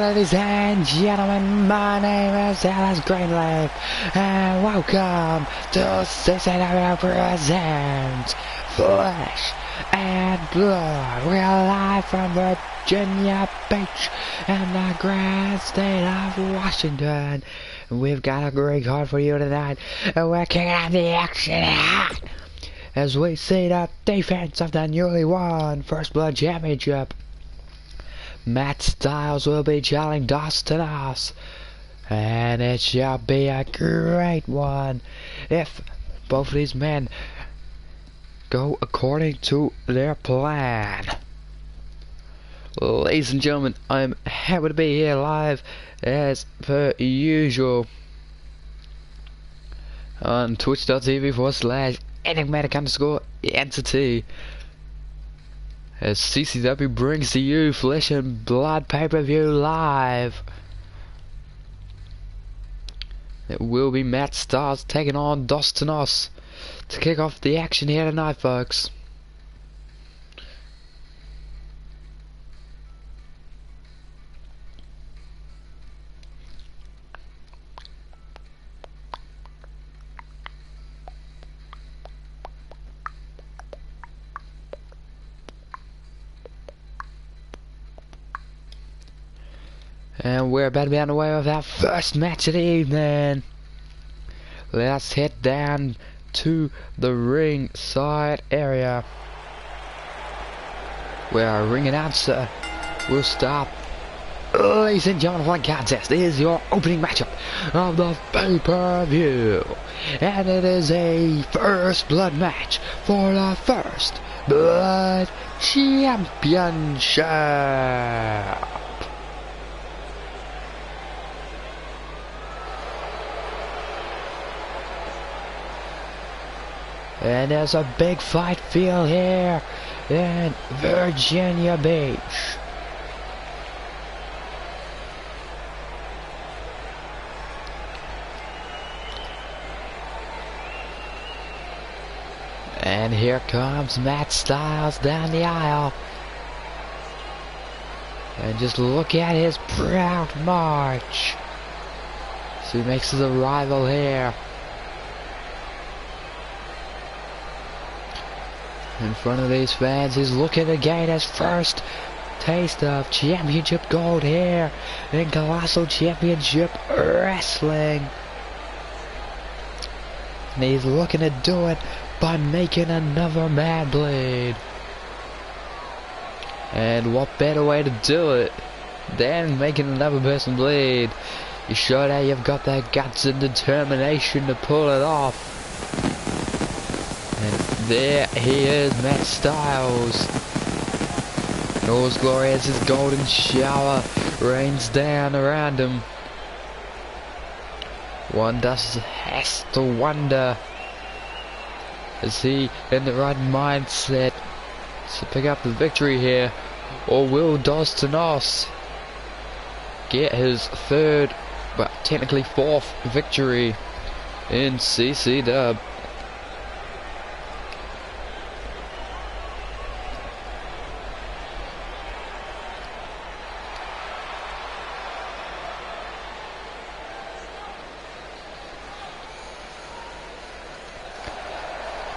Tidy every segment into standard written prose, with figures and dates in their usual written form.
Ladies and gentlemen, my name is Alice Greenleaf, and welcome to CCW presents Flesh and Blood. We are live from Virginia Beach in the grand state of Washington. We've got a great card for you tonight, and we're kicking out the action hot as we see the defense of the newly won First Blood Championship. Matt Styles will be challenging Dustin Us, and it shall be a great one if both of these men go according to their plan. Ladies and gentlemen, I'm happy to be here live as per usual on twitch.tv/enigmatic_entity as CCW brings to you Flesh and Blood pay-per-view live. It will be Matt Styles taking on Dustin Us to kick off the action here tonight, folks. And we're about to be on the way with our first match of the evening. Let's head down to the ringside area, where our ring announcer will stop. Ladies and gentlemen, one contest is your opening matchup of the pay-per-view, and it is a First Blood match for the First Blood Championship. And there's a big fight field here in Virginia Beach. And here comes Matt Styles down the aisle. And just look at his proud march. So he makes his arrival here in front of these fans. He's looking to gain his first taste of championship gold here in Colossal Championship Wrestling. And he's looking to do it by making another man bleed. And what better way to do it than making another person bleed? You show that you've got that guts and determination to pull it off. And there he is, Matt Styles. In all his glory as his golden shower rains down around him. One has to wonder, is he in the right mindset to pick up the victory here? Or will Dustin Us get his third, but technically fourth victory in CCW?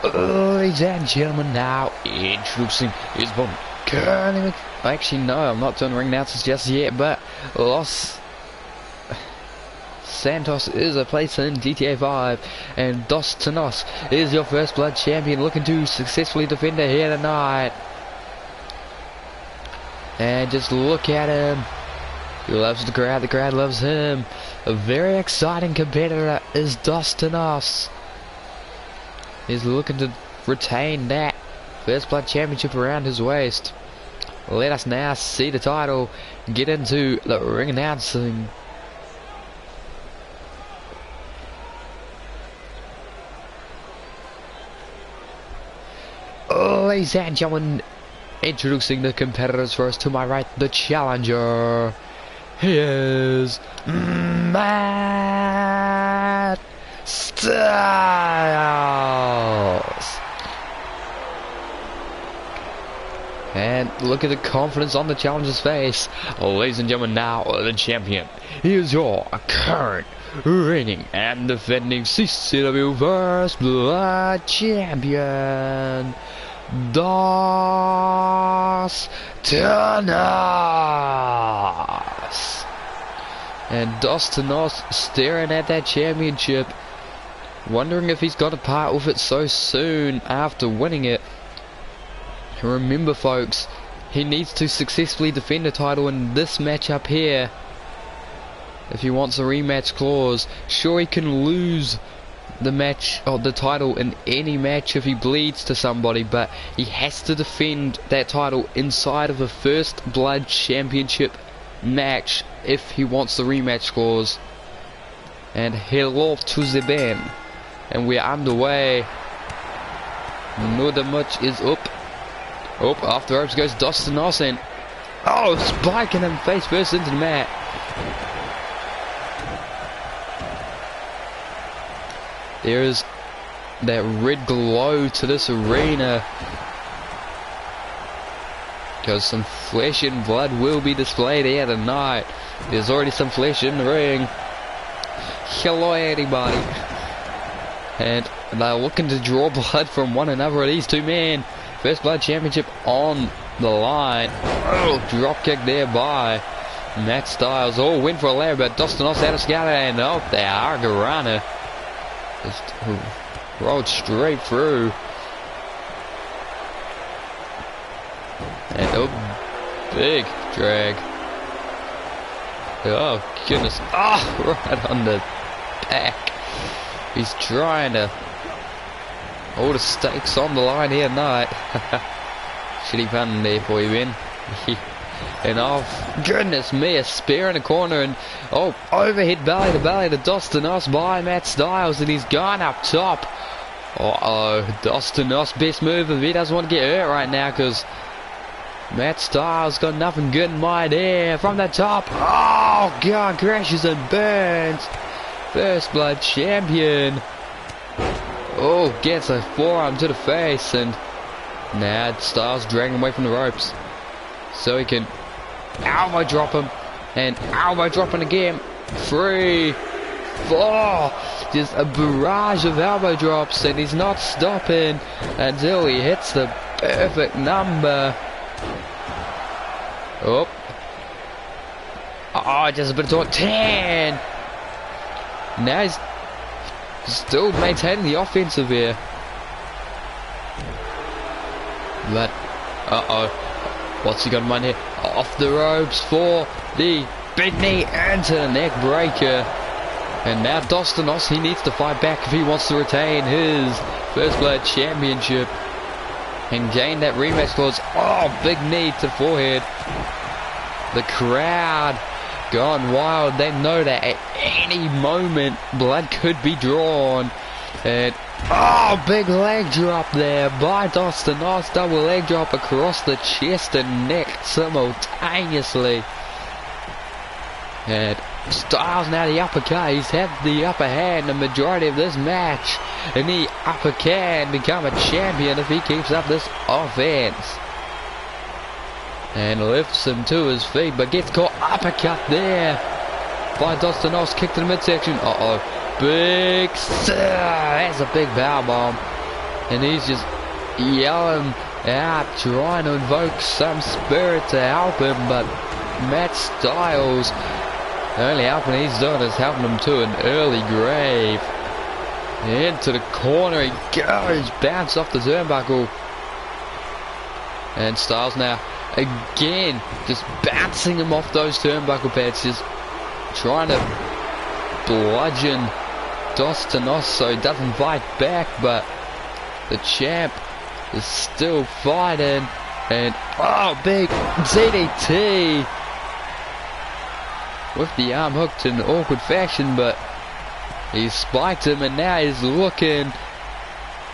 Ladies and gentlemen, now introducing his opponent. Actually, no, I'm not doing ring announcers just yet, but Los Santos is a place in GTA 5, and Dustin Us is your First Blood champion, looking to successfully defend it here tonight. And just look at him. He loves the crowd loves him. A very exciting competitor is Dustin Us. He's looking to retain that First Blood Championship around his waist. Let us now see the title, get into the ring announcing. Ladies and gentlemen, introducing the competitors first. To my right, the challenger. He is Matt Styles. And Look at the confidence on the challenger's face. Ladies and gentlemen, now the champion. Here's your current reigning and defending CCW First Blood champion, Dostanos. And Dostanos staring at that championship, wondering if he's got to part with it so soon after winning it. Remember folks, he needs to successfully defend the title in this match up here if he wants a rematch clause. Sure, he can lose the match or the title in any match if he bleeds to somebody, but he has to defend that title inside of a First Blood Championship match if he wants the rematch clause. And hello to the band, and we're underway. Not much is up. Oh, off the ropes goes Dostanos, and oh, spiking him face first into the mat. There is that red glow to this arena, because some flesh and blood will be displayed here tonight. There's already some flesh in the ring. Hello everybody. And they're looking to draw blood from one another, these two men. First Blood Championship on the line. Oh, drop kick there by Matt Styles. Oh, win for a layup, but Dostanos out of scatter, and oh, the Argarana just rolled straight through. And oh, big drag. Oh goodness! Oh, right on the back. He's trying to. All the stakes on the line here tonight. Shitty pun there for you, Ben. And oh, goodness me, a spear in the corner, and oh, overhead belly to Dostanos by Matt Styles, and he's gone up top. Uh-oh, Dostanos, best move if he doesn't want to get hurt right now, because Matt Styles got nothing good in mind there from the top. Oh, God, crashes and burns. First Blood champion. Oh, gets a forearm to the face, and now Styles dragging away from the ropes so he can elbow drop him, and elbow dropping again. 3, 4, just a barrage of elbow drops, and he's not stopping until he hits the perfect number. Oh, just a bit of torque. 10. Now he's still maintaining the offensive here. But, what's he got in mind here? Off the ropes for the big knee into the neck breaker. And now Dostanos, he needs to fight back if he wants to retain his First Blood Championship and gain that rematch clause. Oh, big knee to the forehead. The crowd gone wild. They know that at any moment blood could be drawn. And oh, big leg drop there by Dostanos. Double leg drop across the chest and neck simultaneously. And Styles now the uppercut. He's had the upper hand the majority of this match, and the upper can become a champion if he keeps up this offense. And lifts him to his feet, but gets caught. Uppercut there by Dostanos. Kick to the midsection. Big, that's a big power bomb, and he's just yelling out, trying to invoke some spirit to help him. But Matt Styles, the only helping he's done is helping him to an early grave. Into the corner he goes, bounce off the turnbuckle, and Styles now again just bouncing him off those turnbuckle pads, just trying to bludgeon Dostanos so he doesn't fight back. But the champ is still fighting, and oh, big DDT with the arm hooked in awkward fashion, but he spiked him, and now he's looking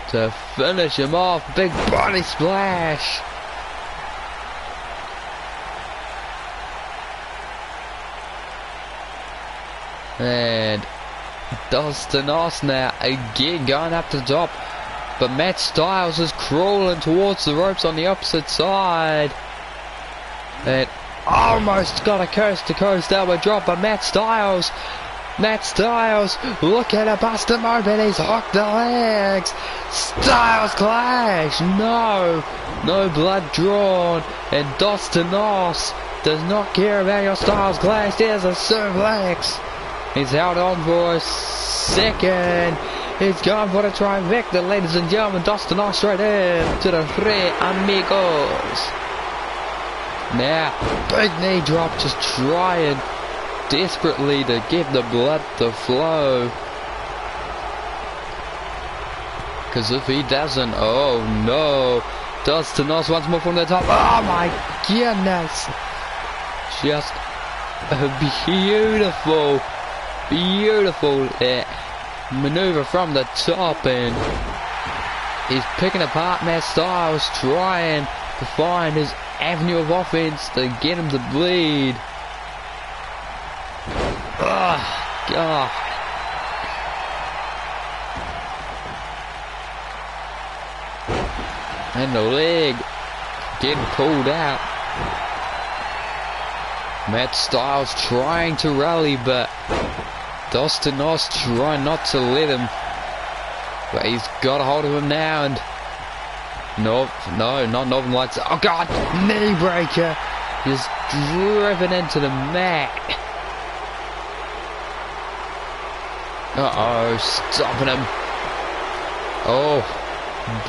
to finish him off. Big body splash. And Dostanos now again going up to the top, but Matt Styles is crawling towards the ropes on the opposite side. And almost got a coast-to-coast elbow drop by Matt Styles. Matt Styles, look at it, bust him open, he's hooked the legs. Styles clash, no blood drawn, and Dustin Knox does not care about your Styles clash. There's a suplex. He's held on for a second. He's going for the trifecta, ladies and gentlemen. Dustin Knox straight in to the Three Amigos. Now, big knee drop, just trying desperately to get the blood to flow. Because if he doesn't, oh no. Dustin Knox once more from the top. Oh my goodness. Just a beautiful maneuver from the top, and he's picking apart Matt Styles, trying to find his avenue of offense to get him to bleed. Oh, God. And the leg getting pulled out. Matt Styles trying to rally, but Dustin Knox trying not to let him. But he's got a hold of him now, and no, not Northern Lights. Oh God, knee breaker. Just driven into the mat. Uh-oh, stopping him. Oh,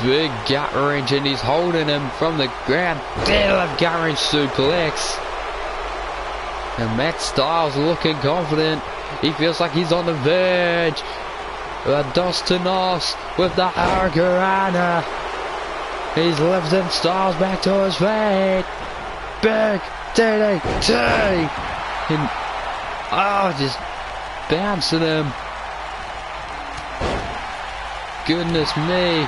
big gut wrench, and he's holding him from the ground. Deadlift gut wrench suplex. And Matt Styles looking confident. He feels like he's on the verge. Dustin Knox with the Hurricanrana. He's lifting Styles back to his feet. Big DDT. And oh, just bouncing him. Goodness me.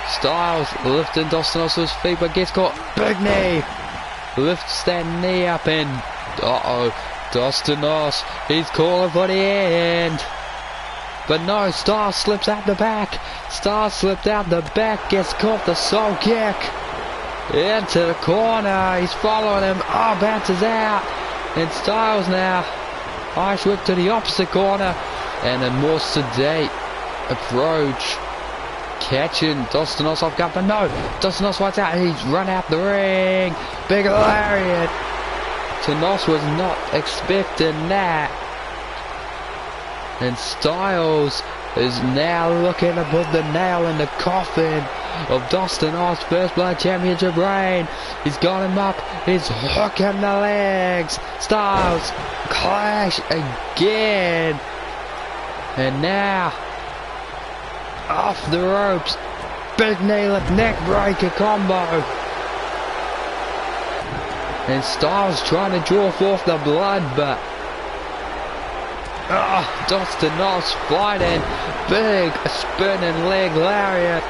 Styles lifting Dustin Knox to his feet, but gets caught. Big knee. Lifts that knee up, and uh-oh, Dustin Knox, he's calling for the end. But no, Styles slips out the back. Styles slipped out the back, gets caught the soul kick. Into the corner, he's following him. Oh, bounces out. And Styles now, ice whip to the opposite corner. And a more sedate approach. Catching Dustin Knox off guard, but no, Dustin Knox fights out. He's run out the ring. Big lariat. Knox was not expecting that. And Styles is now looking to put the nail in the coffin of Dustin Knox' First Blood Championship reign. He's got him up. He's hooking the legs. Styles clash again. And now off the ropes. Big knee lift neck breaker combo. And Styles trying to draw forth the blood, but Dustin Knox fighting. Big spinning leg lariat.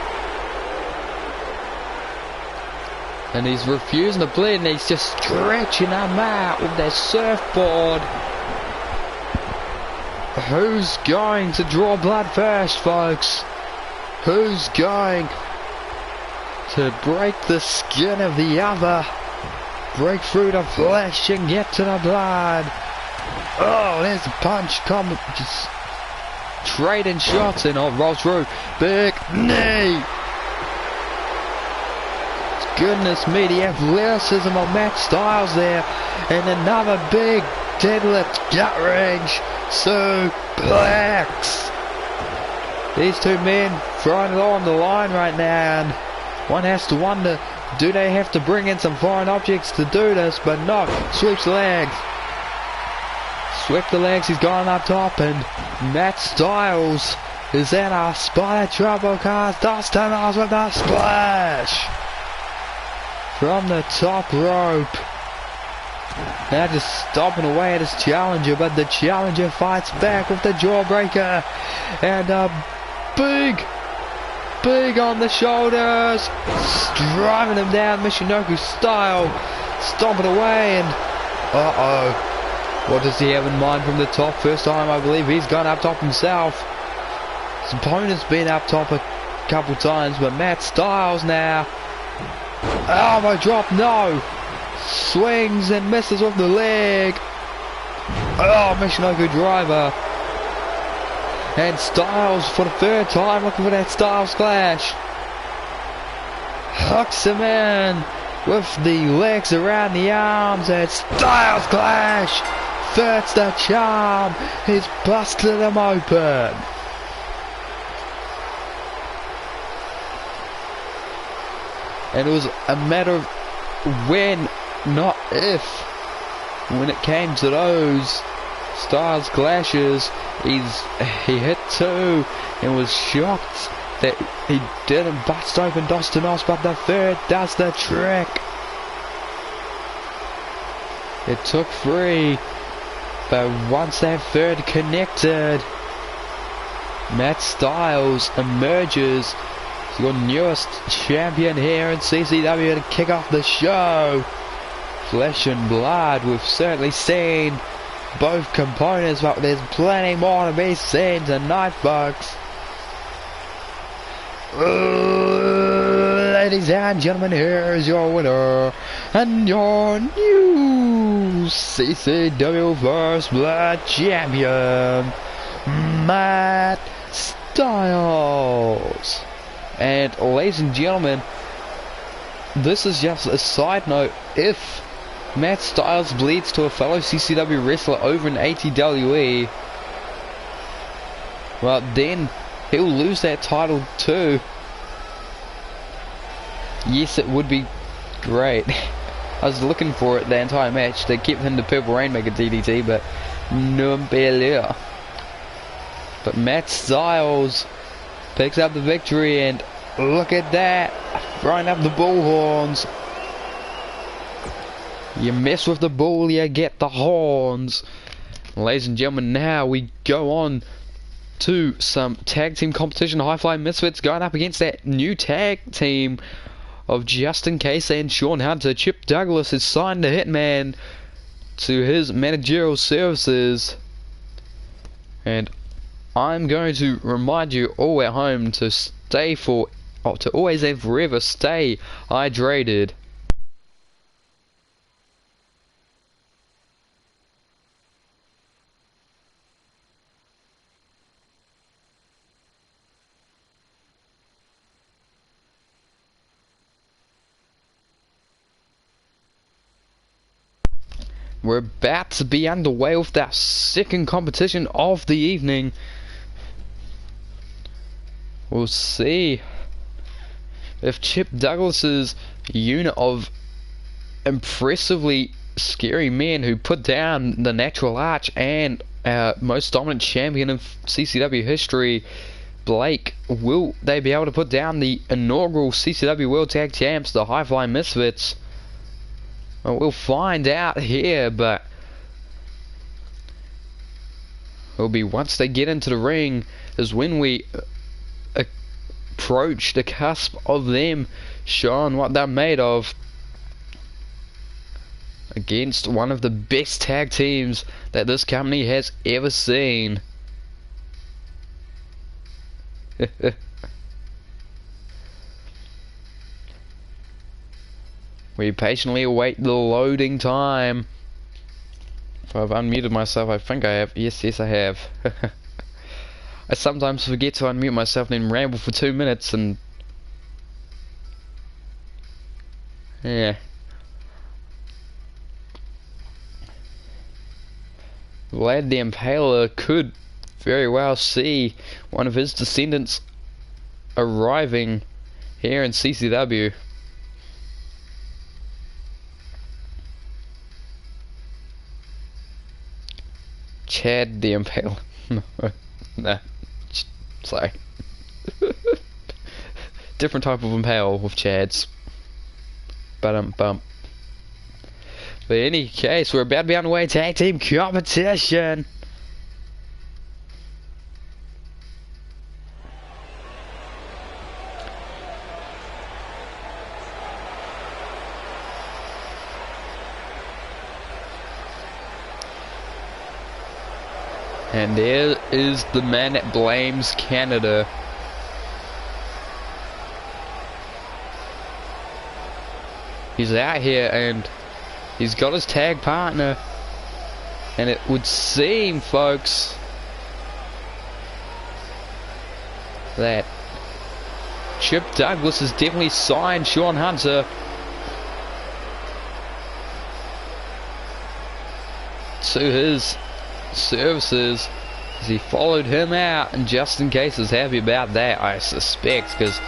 And he's refusing to bleed, and he's just stretching him out with that surfboard. Who's going to draw blood first, folks? Who's going to break the skin of the other? Break through the flesh and get to the blood. Oh, there's a punch coming. Just trading shots, and rolls through. Big knee. Goodness me, the athleticism of Matt Styles there. And another big deadlift gut wrench suplex. These two men throwing it all on the line right now, and one has to wonder, do they have to bring in some foreign objects to do this? But no, sweeps the legs. Sweep the legs, he's gone up top, and Matt Styles is in a spot of trouble cause Dustin Knox with a splash from the top rope. Now just stomping away at his challenger, but the challenger fights back with the jawbreaker, and big on the shoulders, driving him down Michinoku style, stomping away, and what does he have in mind from the top? First time I believe he's gone up top himself. His opponent's been up top a couple times, but Matt Styles now. Elbow drop, no. swings and misses with the leg. Oh, Michinoku driver. And Styles for the third time looking for that Styles clash. Hooks him in with the legs around the arms and Styles clash. That's the charm. He's busted him open. And it was a matter of when, not if. When it came to those Styles clashes, he hit two and was shocked that he didn't bust open Dos Dinos, but the third does the trick. It took three, but once that third connected, Matt Styles emerges as your newest champion here in CCW to kick off the show. Flesh and blood, we've certainly seen both components, but there's plenty more to be seen tonight, folks. Ladies and gentlemen, here's your winner and your new CCW First Blood champion, Matt Styles. And ladies and gentlemen, this is just a side note. If Matt Styles bleeds to a fellow CCW wrestler over in ATWE, well, then he'll lose that title too. Yes, it would be great. I was looking for it the entire match. They kept him the Purple Rainmaker DDT, but no better. But Matt Styles picks up the victory, and look at that, throwing up the bullhorns. You mess with the bull, you get the horns. Ladies and gentlemen, now we go on to some tag team competition. High Flying Misfits going up against that new tag team of Justin Case and Sean Hunter. Chip Douglas has signed the Hitman to his managerial services. And I'm going to remind you all at home to to always and forever stay hydrated. We're about to be underway with that second competition of the evening. We'll see if Chip Douglas's unit of impressively scary men who put down the Natural Arch and our most dominant champion of CCW history, Blake, will they be able to put down the inaugural CCW World Tag Champs, the High Flying Misfits? Well, we'll find out here, but it'll be once they get into the ring is when we approach the cusp of them showing what they're made of against one of the best tag teams that this company has ever seen. We patiently await the loading time. If I've unmuted myself, I think I have. Yes, I have. I sometimes forget to unmute myself and then ramble for 2 minutes and... yeah. Vlad the Impaler could very well see one of his descendants arriving here in CCW. Chad the Impaler. Nah. Sorry. Different type of impale with Chads. Bump. But in any case, we're about to be underway tag team competition. And there is the man that blames Canada. He's out here and He's got his tag partner. And it would seem, folks, that Chip Douglas has definitely signed Sean Hunter to his services, as he followed him out, and just in case is happy about that, I suspect, because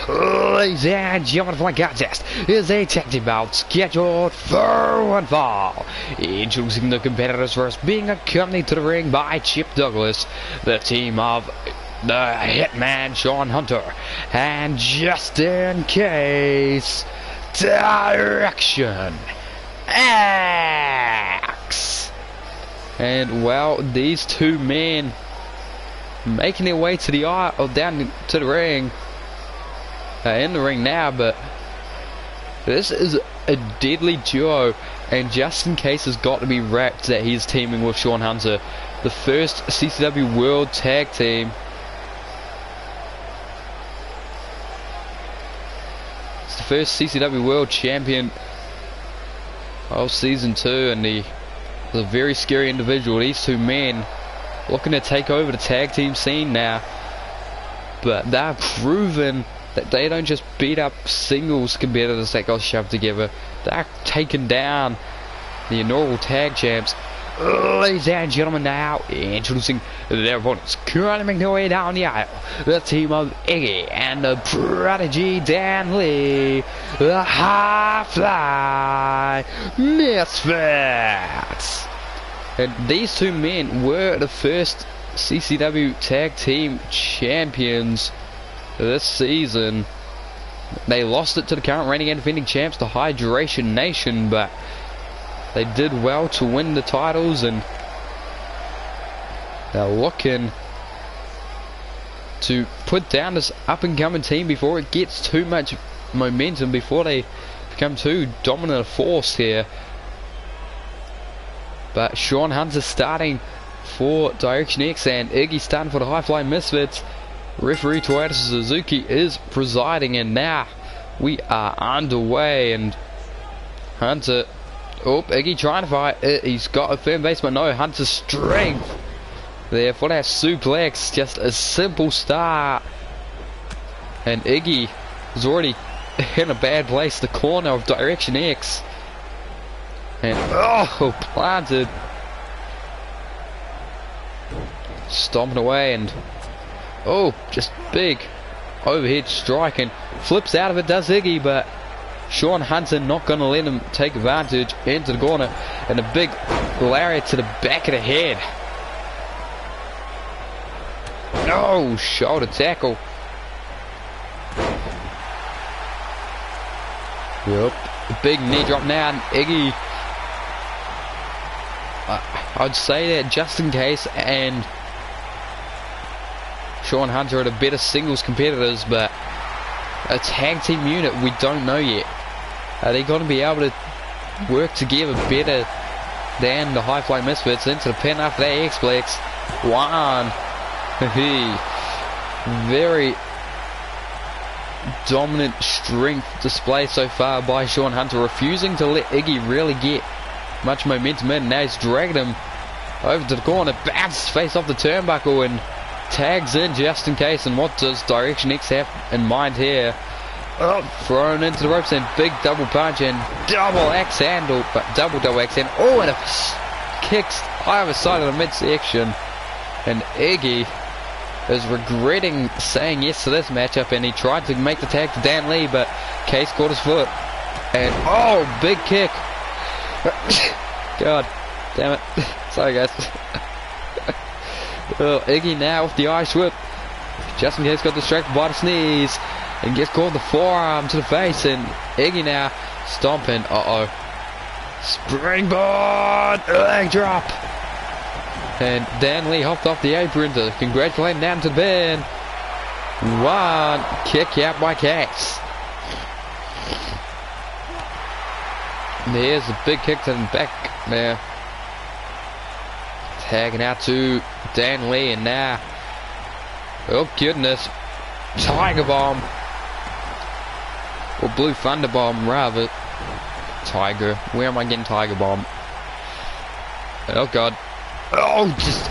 ladies and gentlemen, for my contest is a tag team bout scheduled for one fall. Introducing the competitors first, being accompanied to the ring by Chip Douglas, the team of the Hitman Sean Hunter, and just in case, Direction X. And well, these two men making their way to the aisle, down to the ring, in the ring now, but this is a deadly duo, and just in case has got to be wrapped that he's teaming with Sean Hunter, the first CCW World Tag Team. It's the first CCW World Champion of Season 2, and he's a very scary individual. These two men looking to take over the tag team scene now, but they've proven that they don't just beat up singles competitors that got shoved together. They're taking down the inaugural tag champs. Ladies and gentlemen, now introducing their opponents, currently making their way down the aisle, the team of Iggy and the prodigy Dan Lee, the High Fly Misfits. And these two men were the first CCW Tag Team Champions this season. They lost it to the current reigning and defending champs, the Hydration Nation, but they did well to win the titles, and they're looking to put down this up-and-coming team before it gets too much momentum, before they become too dominant a force here. But Sean Hunter starting for Direction X, and Iggy starting for the High Fly Misfits. Referee Toyota Suzuki is presiding, and now we are underway, and Hunter, Iggy trying to fight. He's got a firm base, but no, Hunter's strength there for that suplex, just a simple start, and Iggy is already in a bad place, the corner of Direction X, and planted, stomping away, and just big overhead strike, and flips out of it, does Iggy, but Sean Hunter not going to let him take advantage, into the corner, and a big lariat to the back of the head. No, shoulder tackle. Yep, a big knee drop now, and Iggy, I'd say that just in case, and Sean Hunter are the better singles competitors, but a tag team unit, we don't know yet. Are they going to be able to work together better than the High Fly Misfits? Into the pin after that X-Plex. One. Very dominant strength display so far by Sean Hunter, refusing to let Iggy really get much momentum in. Now he's dragging him over to the corner, bounces face off the turnbuckle, and tags in just in case. And what does Direction X have in mind here? Thrown into the ropes, and big double punch and double axe handle, but double axe handle. And a kicks either side of the midsection, and Iggy is regretting saying yes to this matchup, and he tried to make the tag to Dan Lee, but Case caught his foot, and big kick. God damn it. Sorry guys. Iggy now with the ice whip, just in case got distracted by the sneeze, and gets caught the forearm to the face, and Iggy now stomping. Springboard leg drop, and Dan Lee hopped off the apron to congratulate him down to the bed. One kick out by Case. There's a big kick to the back there. Tagging out to Dan Lee, and now, oh goodness, Tiger Bomb, or Blue Thunder Bomb rather. Tiger. Where am I getting Tiger Bomb? Oh god. Oh, just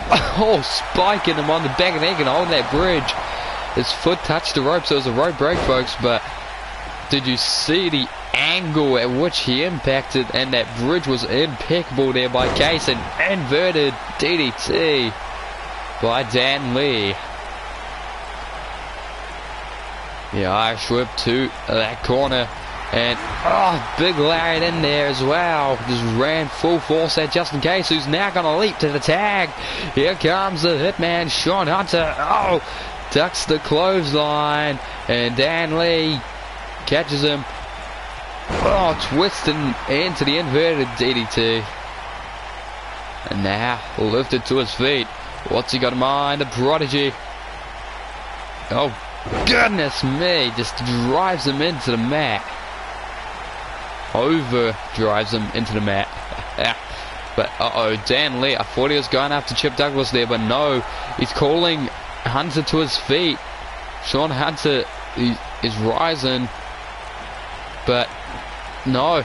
spiking him on the back of the neck and on that bridge. His foot touched the rope, so it was a rope break, folks. But did you see the angle at which he impacted? And that bridge was impeccable there by Case. And inverted DDT by Dan Lee. The Irish whip to that corner. And, big Lariat in there as well. Just ran full force at Justin Case, who's now going to leap to the tag. Here comes the hitman, Sean Hunter. Ducks the clothesline. And Dan Lee catches him. Twisting into the inverted DDT. And now lifted to his feet. What's he got in mind? The Prodigy. Oh, goodness me. Just drives him into the mat. Over drives him into the mat. But Dan Lee, I thought he was going after Chip Douglas there, but no, he's calling Hunter to his feet. Sean Hunter is rising, but no,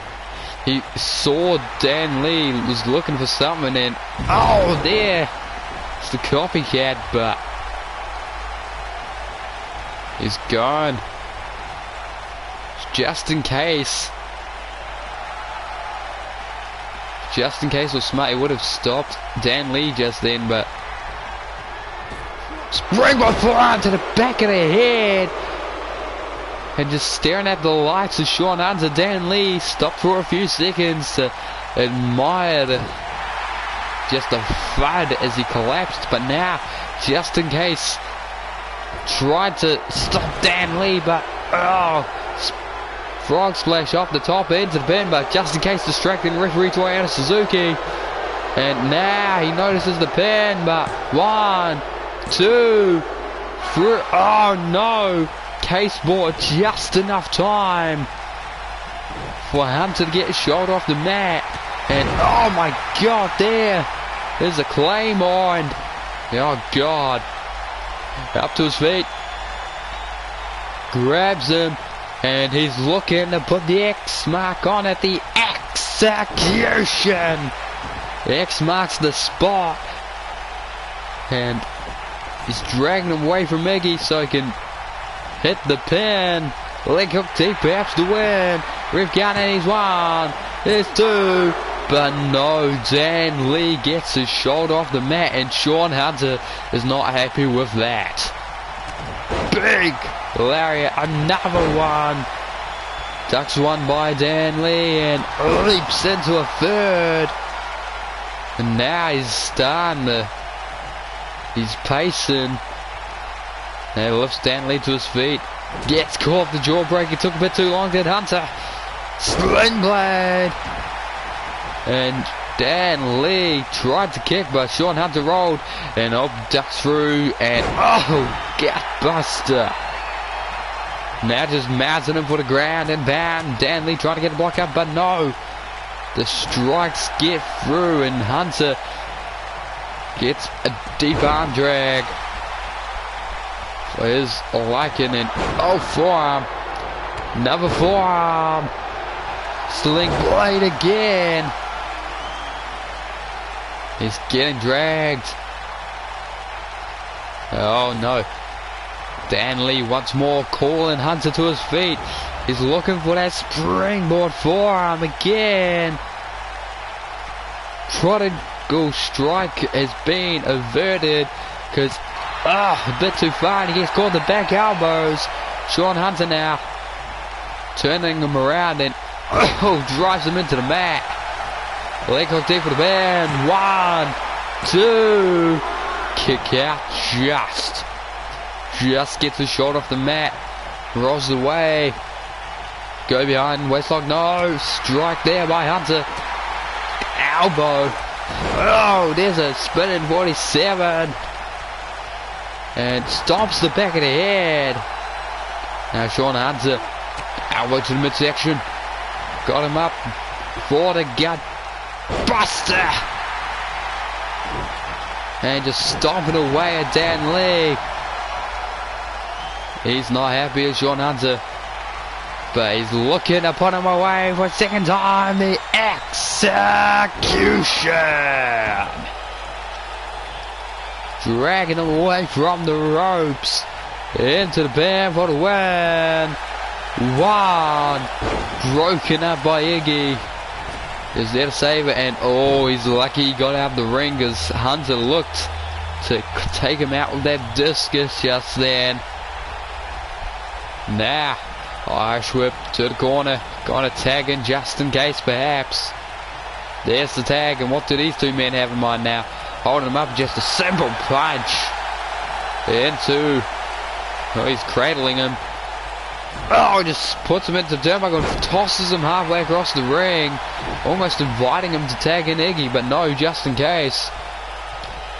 he saw Dan Lee was looking for something, and there, it's the copycat, but he's gone. Just in case was smart, he would have stopped Dan Lee just then, but springboard forearm to the back of the head, and just staring at the lights of Sean Hunter. Dan Lee stopped for a few seconds to admire just the thud as he collapsed, but now, just in case, tried to stop Dan Lee, but frog splash off the top into the pin, but just in case distracting referee Toyota Suzuki. And now he notices the pin, but 1, 2, 3. Oh no! Case bought just enough time for Hunter to get his shoulder off the mat. And oh my god, there's a claymore, and oh god. Up to his feet. Grabs him. And he's looking to put the X mark on it. The execution. X marks the spot. And he's dragging him away from Miggy so he can hit the pin. Leg hook deep, perhaps to win. Rip count, and he's 1. There's 2. But no, Dan Lee gets his shoulder off the mat, and Sean Hunter is not happy with that. Big Lariat, another one. Ducks one by Dan Lee and leaps into a third. And now he's starting to, he's pacing. Now lifts Dan Lee to his feet. Gets caught the jawbreaker. Took a bit too long, did Hunter. Sling blade. And Dan Lee tried to kick, but Sean Hunter rolled. And ducks through. And gut buster. Now just mounting him for the ground and bam. Dan Lee trying to get the block up, but no. The strikes get through and Hunter gets a deep arm drag for his liking, and forearm. Another forearm. Sling blade again. He's getting dragged. Oh no. Dan Lee once more calling Hunter to his feet. He's looking for that springboard forearm again. Prodigal strike has been averted because a bit too far, and he gets caught the back elbows. Sean Hunter now turning him around and drives him into the mat. Leg hook deep for the band. 1, 2. Kick out just gets his shoulder off the mat. Rolls away. Go behind. Westlock. No. Strike there by Hunter. Elbow. There's a spinning 47. And stomps the back of the head. Now Sean Hunter. Elbow to the midsection. Got him up for the gut buster. And just stomping away at Dan Lee. He's not happy as Sean Hunter. But he's looking to put him away for a second time. The execution. Dragging him away from the ropes. Into the pin for the win. One. Broken up by Iggy. Is there to save it, and oh, he's lucky he got out of the ring as Hunter looked to take him out with that discus just then. Now, Irish whip to the corner, gonna tag in just in case perhaps. There's the tag, and what do these two men have in mind now? Holding him up, just a simple punch into, oh, he's cradling him. Oh, just puts him into the turnbuckle and tosses him halfway across the ring. Almost inviting him to tag in Iggy, but no, just in case.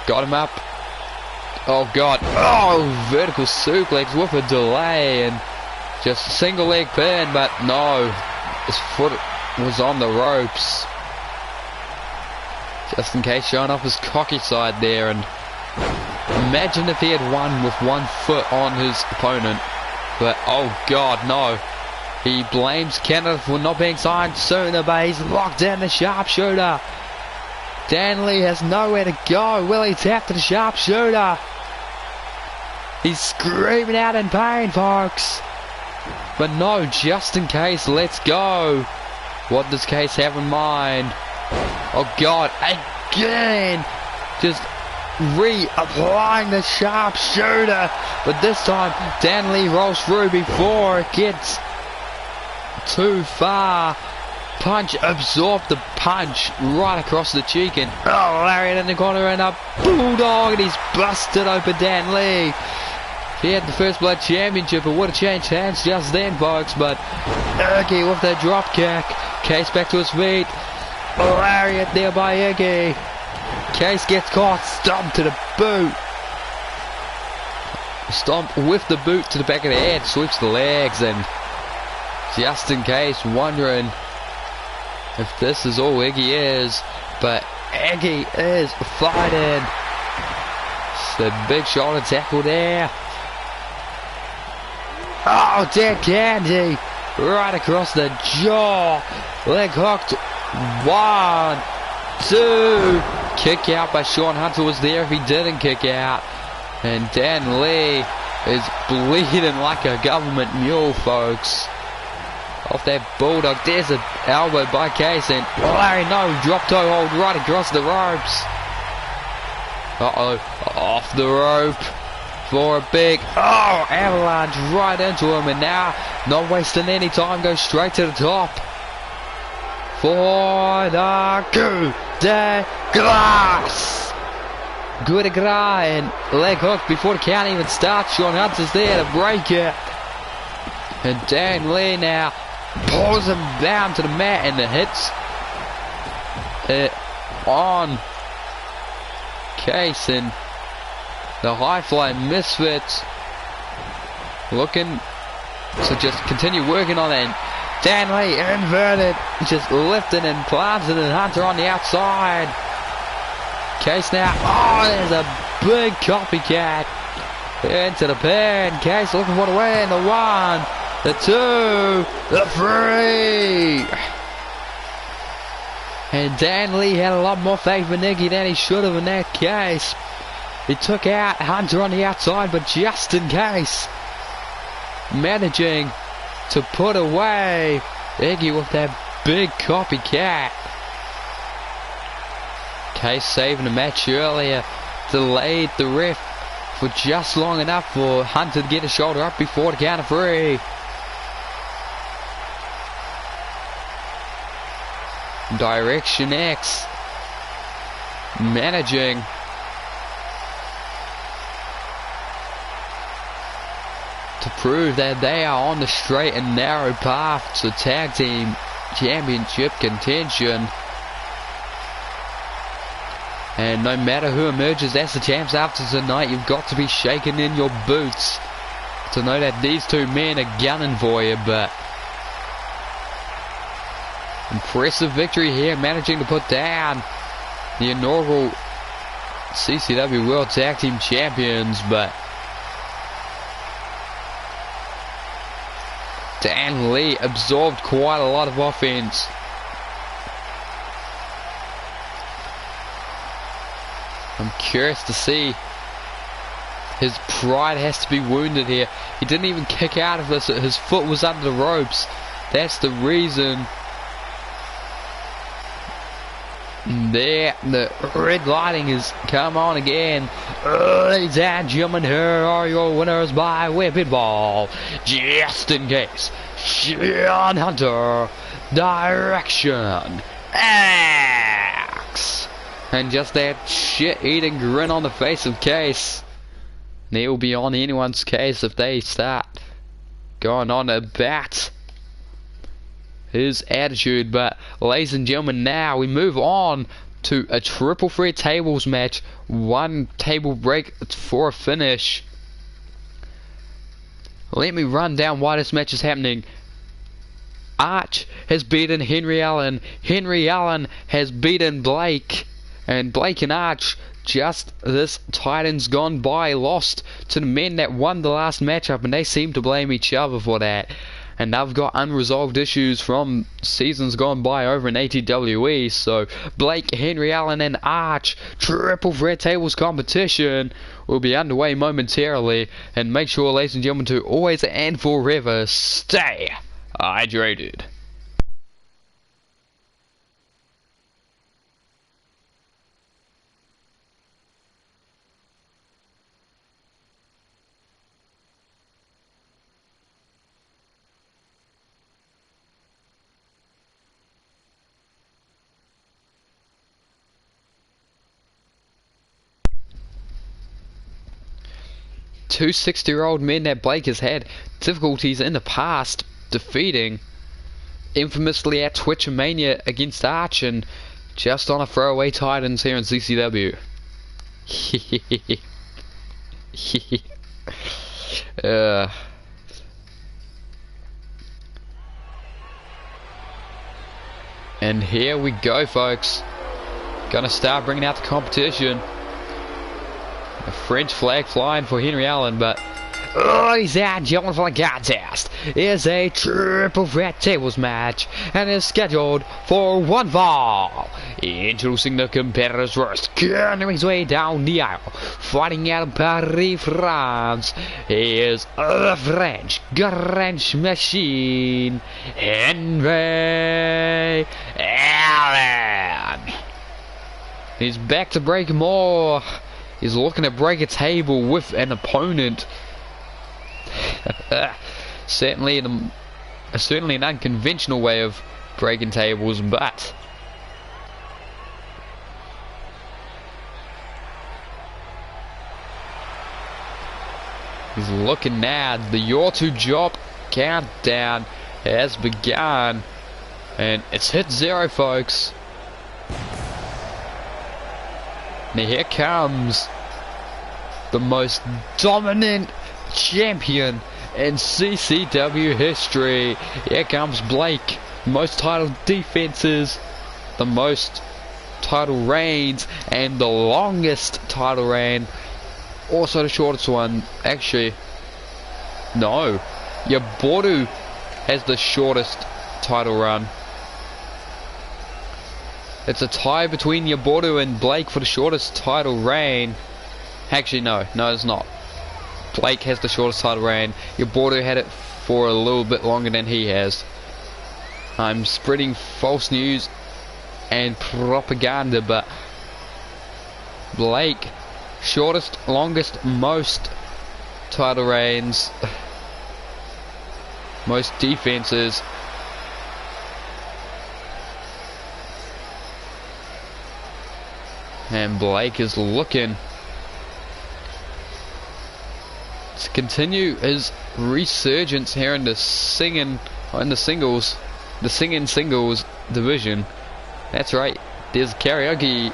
Got him up. Oh, God. Oh, vertical suplex with a delay and just a single leg pin, but no. His foot was on the ropes. Just in case, showing off his cocky side there. And imagine if he had won with one foot on his opponent. But, oh God, no. He blames Canada for not being signed sooner, but he's locked in the sharpshooter. Dan Lee has nowhere to go. Will he tap to the sharpshooter? He's screaming out in pain, folks. But no, just in case, let's go. What does Case have in mind? Oh God, again. Just reapplying the sharpshooter, but this time Dan Lee rolls through before it gets too far. Punch, absorb the punch right across the cheek, and oh, lariat in the corner and a bulldog, and he's busted open Dan Lee. He had the First Blood Championship, it would have changed hands just then, folks, but Iggy with the drop kick. Case back to his feet. Lariat there by Iggy. Case gets caught, stomp to the boot. Stomp with the boot to the back of the head, sweeps the legs, and just in case, wondering if this is all Iggy is, but Iggy is fighting. It's a big shoulder tackle there. Oh, dead candy, right across the jaw. Leg hooked. 1, 2. Kick out by Sean Hunter was there if he didn't kick out. And Dan Lee is bleeding like a government mule, folks. Off that bulldog. There's an elbow by Case, and Larry, no, drop toe hold right across the ropes. Uh-oh, off the rope for a big, oh, avalanche right into him, and now, not wasting any time, goes straight to the top. For the coup de grace. Coup de grace, and leg hook before the count even starts. Sean Hunter's there to break it. And Dan Lee now pulls him down to the mat, and it hits it on Case, and the high fly misfits looking to just continue working on it. Dan Lee inverted, just lifting and planting, and Hunter on the outside. Case now, oh, there's a big copycat into the pin. Case looking for the win. The 1, the 2, the 3. And Dan Lee had a lot more faith in Iggy than he should have in that case. He took out Hunter on the outside, but just in case, managing to put away Iggy with that big copycat. Case saving the match earlier, delayed the ref for just long enough for Hunter to get his shoulder up before the count of 3. Direction X managing to prove that they are on the straight and narrow path to tag team championship contention. And no matter who emerges as the champs after tonight, you've got to be shaking in your boots to know that these two men are gunning for you. But impressive victory here, managing to put down the inaugural CCW World Tag Team Champions. But Dan Lee absorbed quite a lot of offense. I'm curious to see. His pride has to be wounded here. He didn't even kick out of this. His foot was under the ropes. That's the reason. There, the red lighting has come on again. Ladies and gentlemen, here are your winners by way of pinfall. Just in case, Sean Hunter, Direction X. And just that shit-eating grin on the face of Case. He'll be on anyone's case if they start going on about his attitude. But ladies and gentlemen, now we move on to a triple threat tables match. One table break for a finish. Let me run down why this match is happening. Arch has beaten Henry Allen. Henry Allen has beaten Blake. And Blake and Arch, just this Titans gone by, lost to the men that won the last matchup, and they seem to blame each other for that. And they've got unresolved issues from seasons gone by over in ATWE. So Blake, Henry Allen and Arch triple threat tables competition will be underway momentarily. And make sure, ladies and gentlemen, to always and forever stay hydrated. Two 60-year-old men that Blake has had difficulties in the past defeating, infamously at Twitch Mania against Arch, and just on a throwaway Titans here in CCW. And here we go, folks. Gonna start bringing out the competition. A French flag flying for Henry Allen, but ladies and gentlemen, for the contest is a triple threat tables match and is scheduled for one fall. Introducing the competitors first, carrying his way down the aisle, fighting out of Paris, France. He is the French Grange Machine, Henry Allen. He's back to break more. He's looking to break a table with an opponent. certainly an unconventional way of breaking tables, but he's looking now. The Your To Job countdown has begun, and it's hit 0, folks. Now here comes the most dominant champion in CCW history. Here comes Blake. Most title defenses, the most title reigns, and the longest title reign. Also the shortest one. Actually, no. Yaboru has the shortest title run. It's a tie between Yaboru and Blake for the shortest title reign. Actually, no, it's not. Blake has the shortest title reign. Yaboru had it for a little bit longer than he has. I'm spreading false news and propaganda, but Blake, shortest, longest, most title reigns, most defenses. And Blake is looking to continue his resurgence here in the singing singles division. That's right, there's karaoke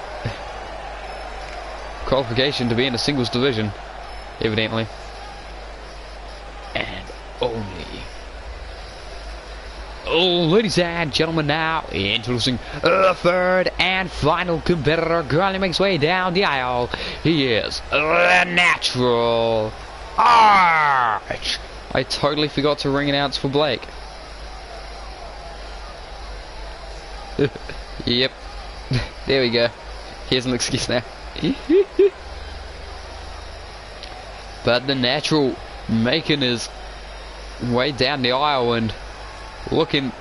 qualification to be in the singles division, evidently. And only. Ladies and gentlemen, now introducing the third and final competitor, currently makes way down the aisle. He is the natural Arch. I totally forgot to ring announce for Blake. Yep. There we go. Here's an excuse now. But the Natural making his way down the aisle and looking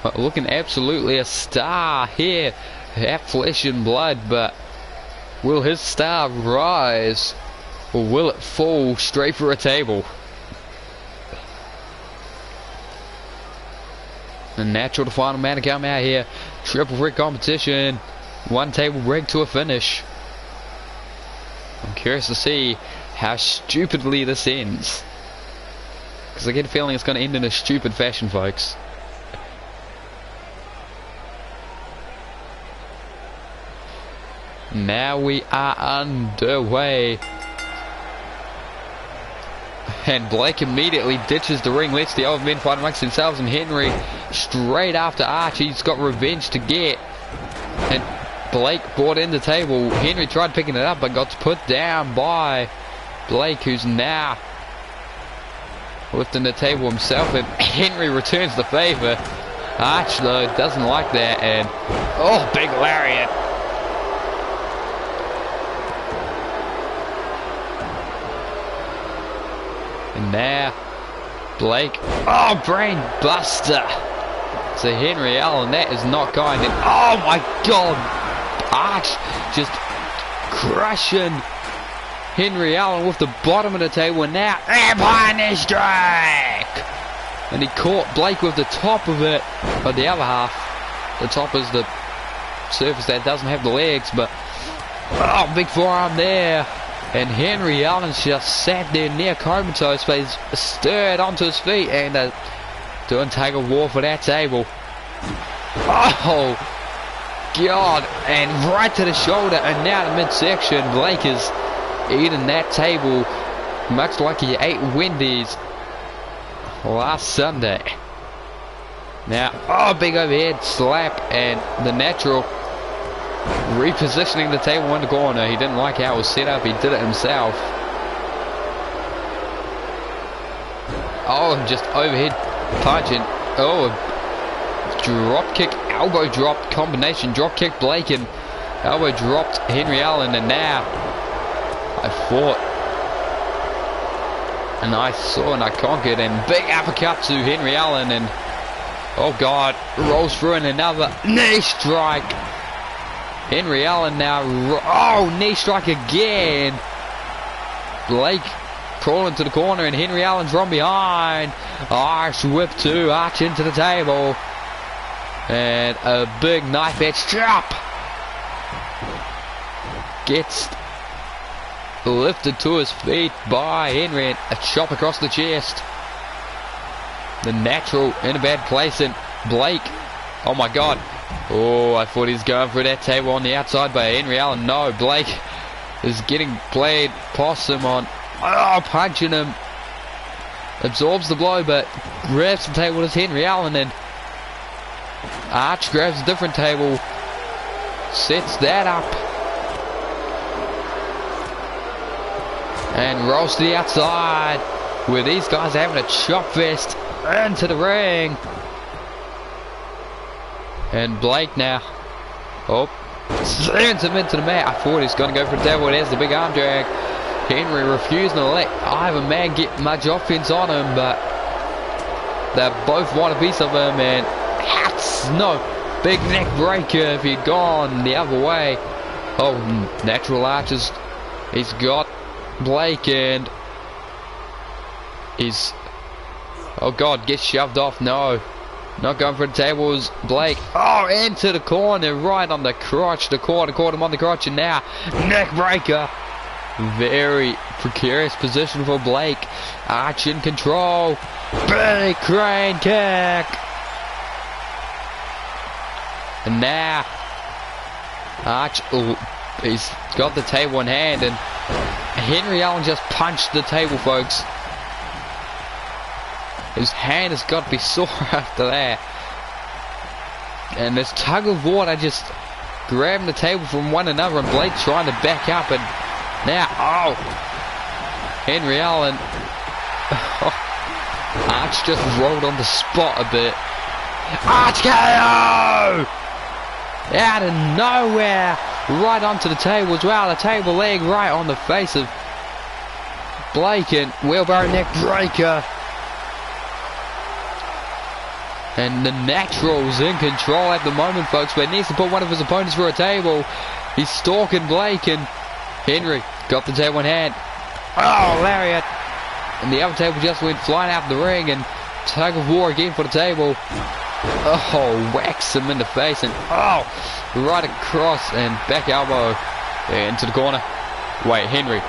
absolutely a star here. Half flesh and blood, but will his star rise or will it fall straight for a table? The Natural, the final man to come out here. Triple threat competition. One table break to a finish. I'm curious to see how stupidly this ends, because I get a feeling it's going to end in a stupid fashion, folks. Now we are underway. And Blake immediately ditches the ring, lets the old men fight amongst themselves, and Henry straight after Archie. He's got revenge to get. And Blake brought in the table. Henry tried picking it up but got put down by Blake, who's now lifting the table himself, and Henry returns the favor. Arch though doesn't like that, and oh, big lariat. And now Blake, oh, brain buster to Henry Allen. That is not going in. Oh my god, Arch just crushing Henry Allen with the bottom of the table, and now Empire Strike! And he caught Blake with the top of it, or the other half. The top is the surface that doesn't have the legs, but oh, big forearm there. And Henry Allen's just sat there near comatose, but he's stirred onto his feet and doing tug of war for that table. Oh god, and right to the shoulder, and now the midsection. Blake is eating that table much like he ate Wendy's last Sunday. Now, oh, big overhead slap, and the Natural repositioning the table in the corner. He didn't like how it was set up. He did it himself. Oh, and just overhead punching. Oh, drop kick, elbow drop combination. Drop kick Blake and elbow dropped Henry Allen, and now I fought and I saw and I conquered, and big uppercut to Henry Allen, and oh god, rolls through in another knee strike. Henry Allen now, oh, knee strike again. Blake crawling to the corner, and Henry Allen's from behind. Arch whip to Arch into the table, and a big knife edge chop. Gets lifted to his feet by Henry, and a chop across the chest. The Natural in a bad place, and Blake, oh my god. Oh, I thought he was going for that table on the outside by Henry Allen. No, Blake is getting played possum on. Oh, punching him. Absorbs the blow, but grabs the table as Henry Allen, and Arch grabs a different table. Sets that up. And rolls to the outside, where these guys are having a chop fest into the ring. And Blake now, oh, slams him into the mat. I thought he was going to go for a table. There's the big arm drag. Henry refusing to let either man get much offense on him, but they both want a piece of him, and hats, no, big neck breaker if he'd gone the other way. Oh, Natural Arches, he's got Blake, and he's, oh god, gets shoved off. No, not going for the tables. Blake, oh, into the corner, right on the crotch. The corner caught him on the crotch, and now neck breaker. Very precarious position for Blake. Arch in control. Big crane kick. And now Arch, oh, he's got the table in hand, and Henry Allen just punched the table, folks. His hand has got to be sore after that. And this tug of war, they just grabbing the table from one another, and Blake trying to back up, and now, oh, Henry Allen Arch just rolled on the spot a bit. Arch KO! Out of nowhere, right onto the table as well. The table leg right on the face of Blake, and wheelbarrow neck breaker. And the Natural's in control at the moment, folks, but needs to put one of his opponents through a table. He's stalking Blake, and Henry got the table in hand. Oh, lariat! And the other table just went flying out the ring, and tug of war again for the table. Oh, whacks him in the face, and oh, right across, and back elbow into the corner. Wait, Henry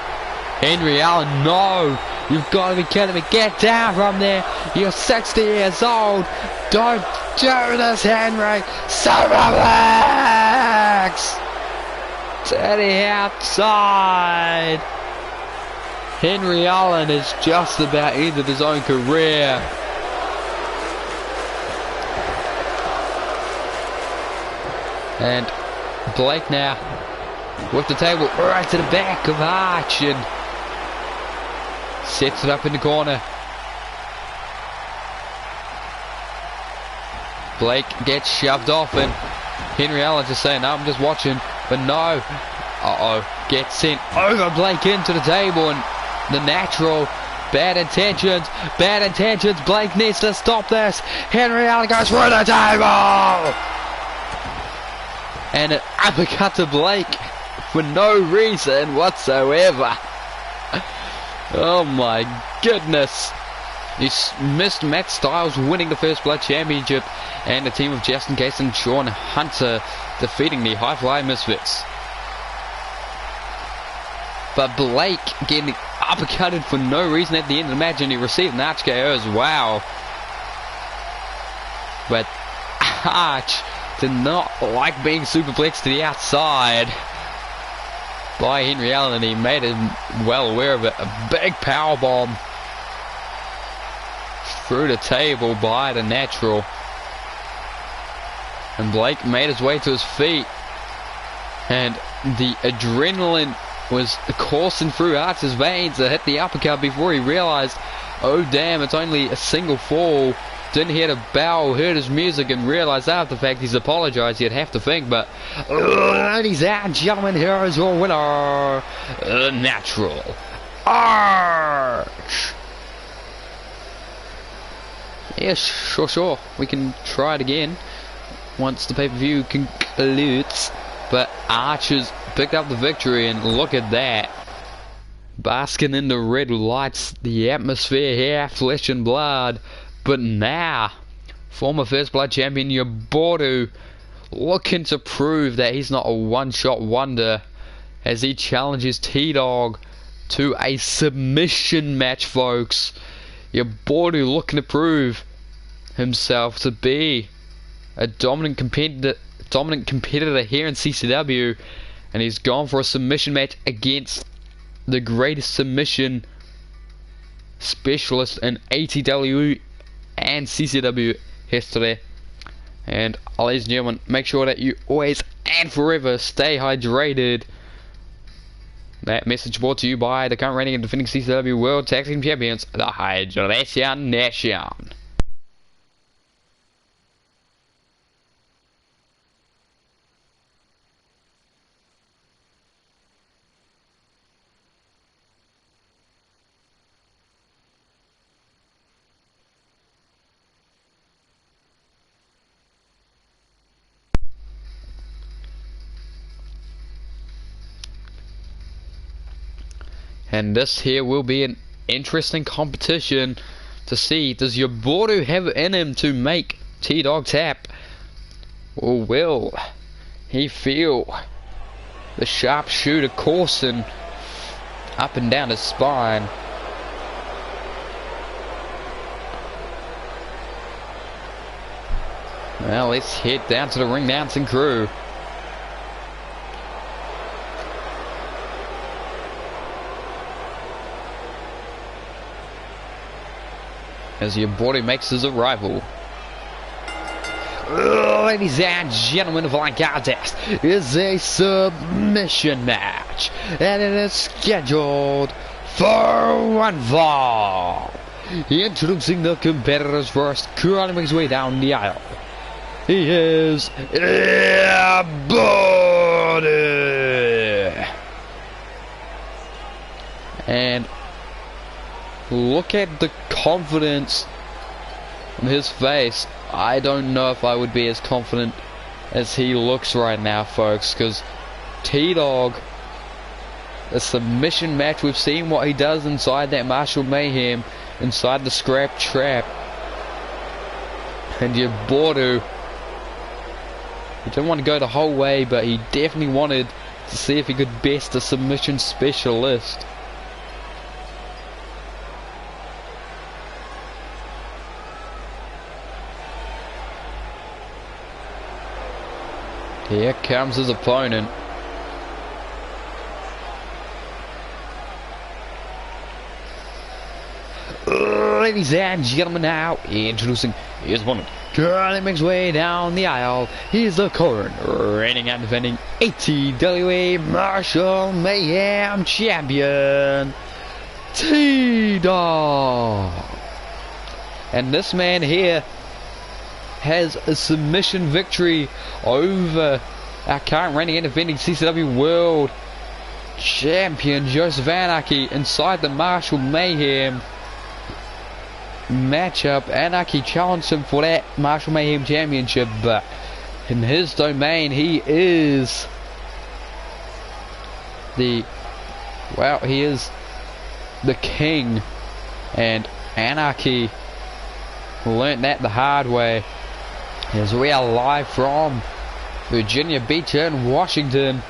Allen, no! You've got to be kidding me. Get down from there. You're 60 years old. Don't do this, Henry. Superplex! To the outside. Henry Allen has just about ended his own career. And Blake now with the table right to the back of Arch, and sets it up in the corner. Blake gets shoved off, and Henry Allen just saying, no, I'm just watching, but no. Gets sent over Blake into the table, and the Natural, bad intentions. Blake needs to stop this. Henry Allen goes through the table, and an uppercut to Blake for no reason whatsoever. Oh my goodness. He's missed Matt Styles winning the First Blood Championship, and the team of Justin Case and Sean Hunter defeating the High Fly Misfits. But Blake getting uppercutted for no reason at the end of the match, and he received an Arch KO as well. But Arch did not like being superplexed to the outside by Henry Allen, and he made him well aware of it. A big power bomb through the table by the Natural, and Blake made his way to his feet, and the adrenaline was coursing through Arch's veins to hit the uppercut before he realized, oh damn, it's only a single fall. Didn't hear the bell, heard his music, and realized after the fact he's apologized. You'd have to think, but ladies and gentlemen, here is your winner, Natural Arch. Yes, sure. We can try it again once the pay-per-view concludes. But Arch has picked up the victory, and look at that. Basking in the red lights, the atmosphere here, flesh and blood. But now, former First Blood champion Yabordu looking to prove that he's not a one-shot wonder as he challenges T-Dog to a submission match, folks. Yabordu looking to prove himself to be a dominant competitor here in CCW, and he's gone for a submission match against the greatest submission specialist in ATW and CCW history. And ladies and gentlemen, make sure that you always and forever stay hydrated. That message brought to you by the current reigning and defending CCW World Tag Team Champions, the Hydration Nation. And this here will be an interesting competition to see, does Yabordu have it in him to make T-Dog tap? Or will he feel the sharpshooter coursing up and down his spine? Well, let's head down to the ring announcing crew. As Yabordu makes his arrival. Ladies and gentlemen of our contest is a submission match, and it is scheduled for one fall. Introducing the competitors first, curling his way down the aisle. He is Body. And look at the confidence on his face. I don't know if I would be as confident as he looks right now, folks, because T-Dog, a submission match, we've seen what he does inside that Marshall Mayhem, inside the scrap trap. And your Bordeaux, he didn't want to go the whole way, but he definitely wanted to see if he could best a submission specialist. Here comes his opponent. Ladies and gentlemen, now introducing his opponent. Curling his way down the aisle. He is the current reigning and defending ATWA Marshall Mayhem champion, T-Dog. And this man here has a submission victory over our current reigning and defending CCW World Champion Joseph Anarchy inside the Marshall Mayhem matchup. Anarchy challenged him for that Marshall Mayhem championship, but in his domain he is the king, and Anarchy learnt that the hard way, as we are live from Virginia Beach in Washington.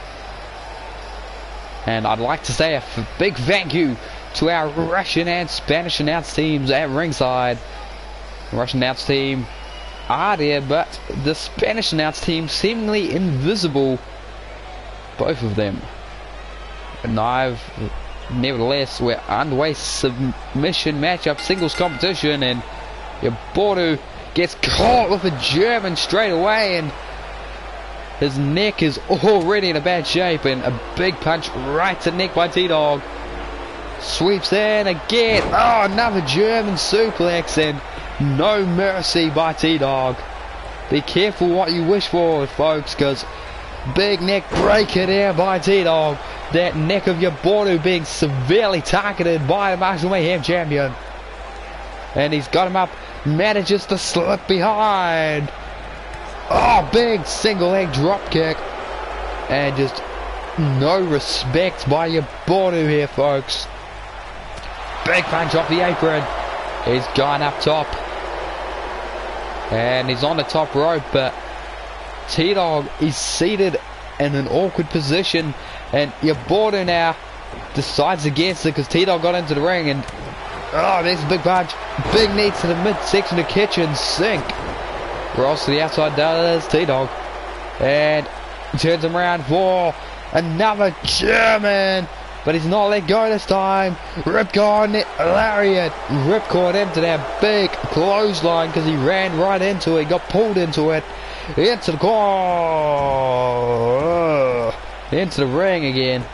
And I'd like to say a big thank you to our Russian and Spanish announce teams at ringside. The Russian announce team are there, but the Spanish announce team seemingly invisible, both of them. And nevertheless, we're underway submission matchup, singles competition, and your Bordeaux gets caught with a German straight away, and his neck is already in a bad shape, and a big punch right to the neck by T-Dog. Sweeps in again. Oh, another German suplex, and no mercy by T-Dog. Be careful what you wish for, folks, because big neck breaker there by T-Dog. That neck of your Bordeaux being severely targeted by the Marshall Mayhem champion. And he's got him up, manages to slip behind. Oh, big single leg drop kick. And just no respect by your Bordeaux here, folks. Big punch off the apron. He's gone up top. And he's on the top rope, but T-Dog is seated in an awkward position. And your Bordeaux now decides against it because T-Dog got into the ring, and oh, there's a big punch. Big knee to the midsection of kitchen sink. Rolls to the outside, does T-Dog. And turns him around for another German. But he's not let go this time. Ripcord lariat. Ripcord into that big clothesline because he ran right into it. Got pulled into it. Into the corner. Into the ring again.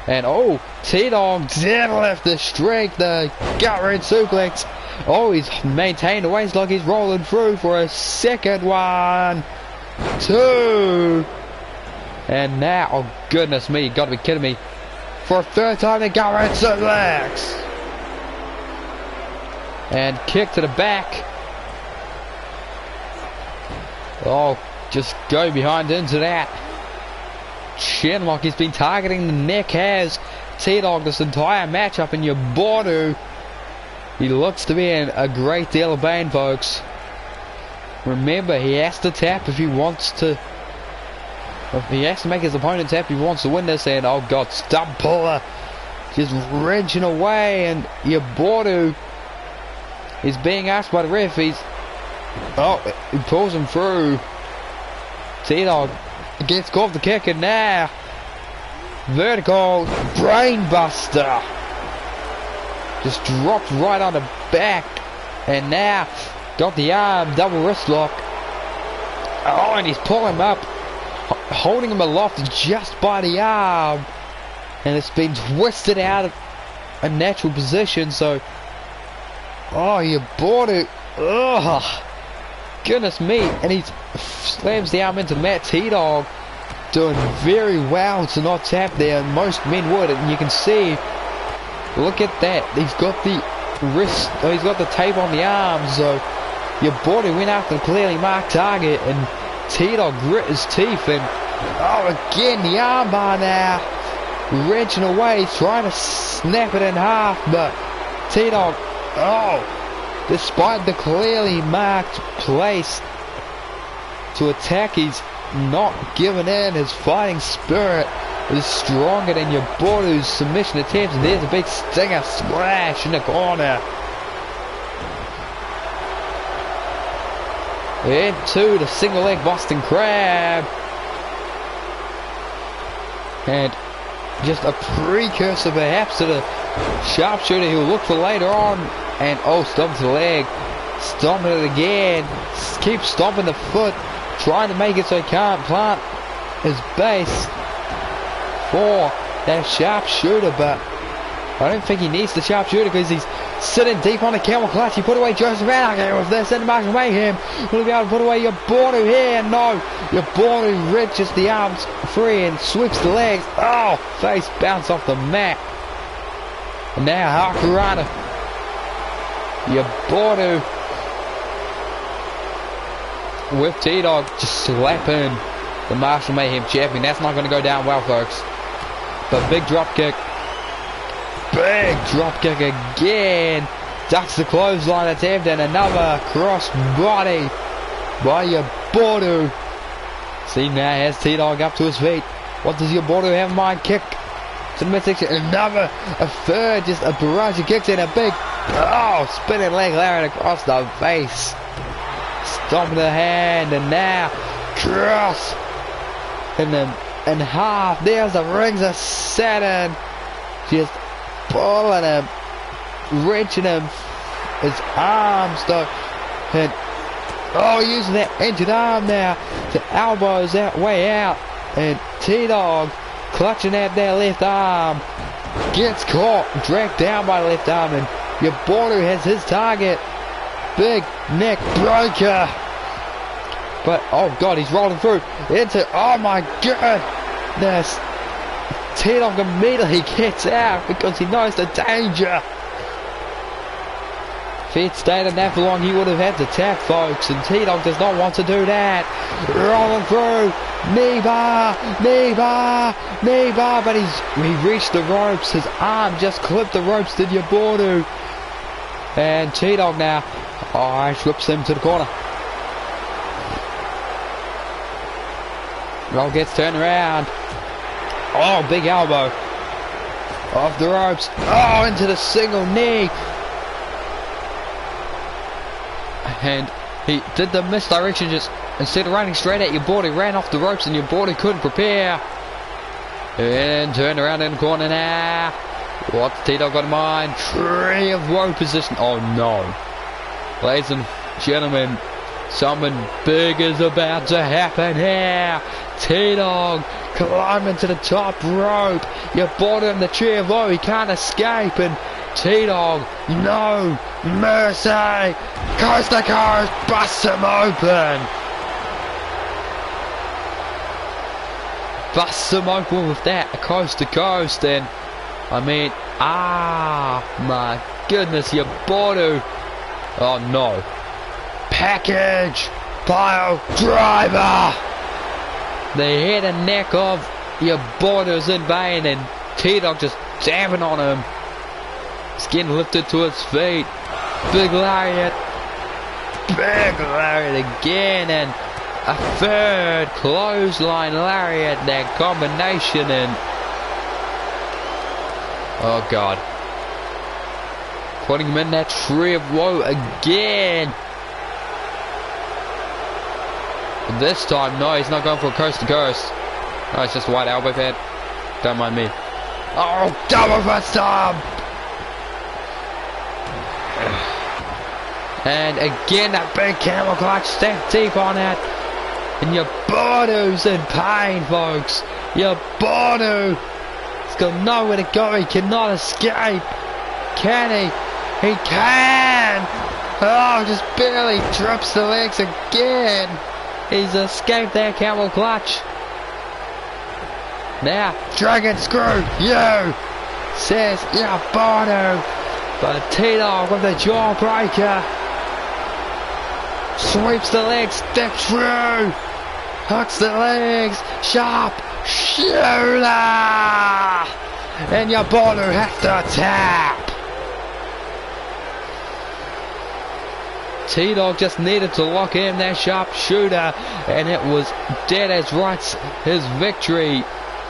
And oh, T-Dog deadlift the strength, the gut wrench suplex. Oh, he's maintained the waist like he's rolling through for a second one. Two. And now, oh goodness me, you gotta be kidding me. For a third time, the gut wrench suplex. And kick to the back. Oh, just go behind into that. Chin lock, he's been targeting the neck, has T-Dog this entire matchup, and your Bordeaux, he looks to be in a great deal of pain, folks. Remember, he has to tap if he wants to. He has to make his opponent tap if he wants to win this. And oh god, stump puller, just wrenching away, and your Bordeaux is being asked by the ref. He pulls him through. T-Dog gets caught the kick, and now vertical brainbuster. Just dropped right on the back, and now got the arm, double wrist lock. Oh, and he's pulling him up, holding him aloft just by the arm, and it's been twisted out of a natural position, so Oh, you bought it. Ugh. Goodness me. And he slams the arm into Matt T-Dog. Doing very well to not tap there. Most men would. And you can see, look at that. He's got the wrist, he's got the tape on the arm. So your body went after the clearly marked target. And T-Dog grit his teeth. And oh, again, the armbar now. Wrenching away, trying to snap it in half. But T-Dog, oh, despite the clearly marked place to attack, he's not giving in. His fighting spirit is stronger than your Boru's submission attempts. And there's a big stinger splash in the corner. Into the single leg Boston Crab. And just a precursor perhaps to the sharpshooter he'll look for later on. And oh, stomps the leg. Stomping it again. Keeps stomping the foot. Trying to make it so he can't plant his base for that sharpshooter. But I don't think he needs the sharpshooter because he's sitting deep on the camel clutch. He put away Joseph Anarchy with this. And Marshall Mayhem will be able to put away your Boru here. No, your Boru wrenches the arms free and sweeps the legs. Oh, face bounce off the mat. And now Hakurana. Your Boru with T-Dog just slapping the Marshall Mayhem champion. That's not going to go down well, folks. But big drop kick. Big drop kick again. Ducks the clothesline attempt and another cross body by your Boru. See, now has T-Dog up to his feet. What does your Boru have in mind? Kick to the midsection. Another, a third, just a barrage of kicks and a big, oh, spinning leg lariat across the face. Stomping the hand and now cross in half. There's the rings of Saturn. Just pulling him, wrenching him, his arms though, and oh, using that injured arm now to elbows that way out, and T-Dog clutching at that left arm, gets caught, dragged down by the left arm, and your Boru has his target. Big neck breaker. But oh god, he's rolling through into, oh my goodness. T-Dog immediately gets out because he knows the danger. If he'd stayed in that for long, he would have had to tap, folks, and T-Dog does not want to do that. Rolling through, knee bar, knee bar, knee bar, but he reached the ropes. His arm just clipped the ropes to your Boru. And T-Dog now, oh, whips him to the corner. Roll gets turned around. Oh, big elbow. Off the ropes. Oh, into the single knee. And he did the misdirection, just instead of running straight at your Boru, ran off the ropes and your Boru couldn't prepare. And turned around in the corner now. What's T-Dog got in mind? Tree of woe position. Oh no. Ladies and gentlemen, something big is about to happen here. T-Dog climbing to the top rope. Your Boru in the tree of woe. He can't escape. And T-Dog, no mercy. Coast to coast. Busts him open. Busts him open with that coast to coast. And I mean, my goodness, your Boru. Oh no. Package pile driver. The head and neck of your Boru's in vain, and T-Dog just jamming on him. He's getting lifted to his feet. Big lariat. Big lariat again, and a third clothesline lariat. That combination, and oh god. Putting him in that tree of woe again. And this time, no, he's not going for a coast to coast. No, it's just a white elbow pad. Don't mind me. Oh, double fist stomp! And again, that big camel clutch stacked deep on it. And your Boru's in pain, folks. Your Boru. He's got nowhere to go. He cannot escape. Can he? He can! Oh, just barely drops the legs again. He's escaped that camel clutch. Now, Dragon Screw, you! Says Bono. But T-Dog with the jawbreaker. Sweeps the legs, steps through. Hooks the legs, sharp shooter! And your Bono has to tap. T-Dog just needed to lock in that sharp shooter, and it was dead as rights. His victory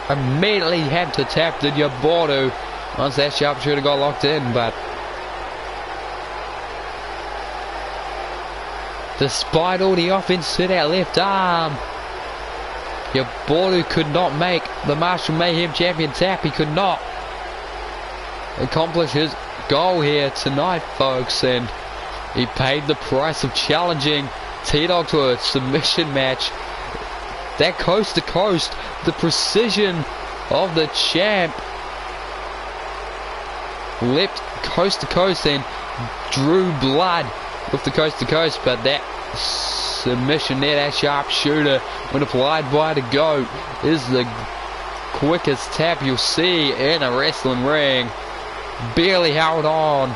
immediately had to tap the Yabordu once that sharp shooter got locked in, but despite all the offense to that left arm, Yabordu could not make the Marshall Mayhem champion tap. He could not accomplish his goal here tonight, folks, and he paid the price of challenging T-Dog to a submission match. That coast to coast, the precision of the champ leapt coast to coast and drew blood with the coast to coast, but that submission there, that sharp shooter, when applied by the GOAT, is the quickest tap you'll see in a wrestling ring. Barely held on.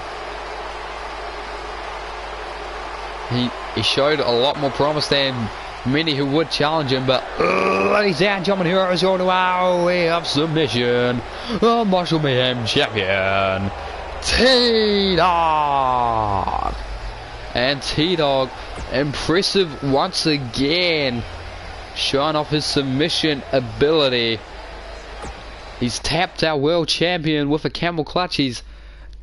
He showed a lot more promise than many who would challenge him, but ladies and gentlemen, here is your new way of submission, the Marshall Mayhem champion, T-Dog. And T-Dog, impressive once again, showing off his submission ability. He's tapped our world champion with a camel clutch. He's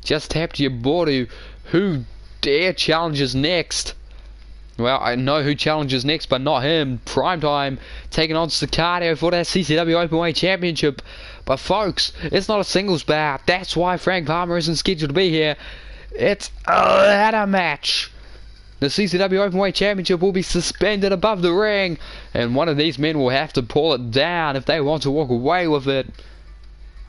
just tapped Yabordu. Who dare challenges next? Well, I know who challenges next, but not him. Primetime taking on CCW for that CCW Openweight Championship. But folks, it's not a singles bout. That's why Frank Palmer isn't scheduled to be here. It's a ladder match. The CCW Openweight Championship will be suspended above the ring, and one of these men will have to pull it down if they want to walk away with it.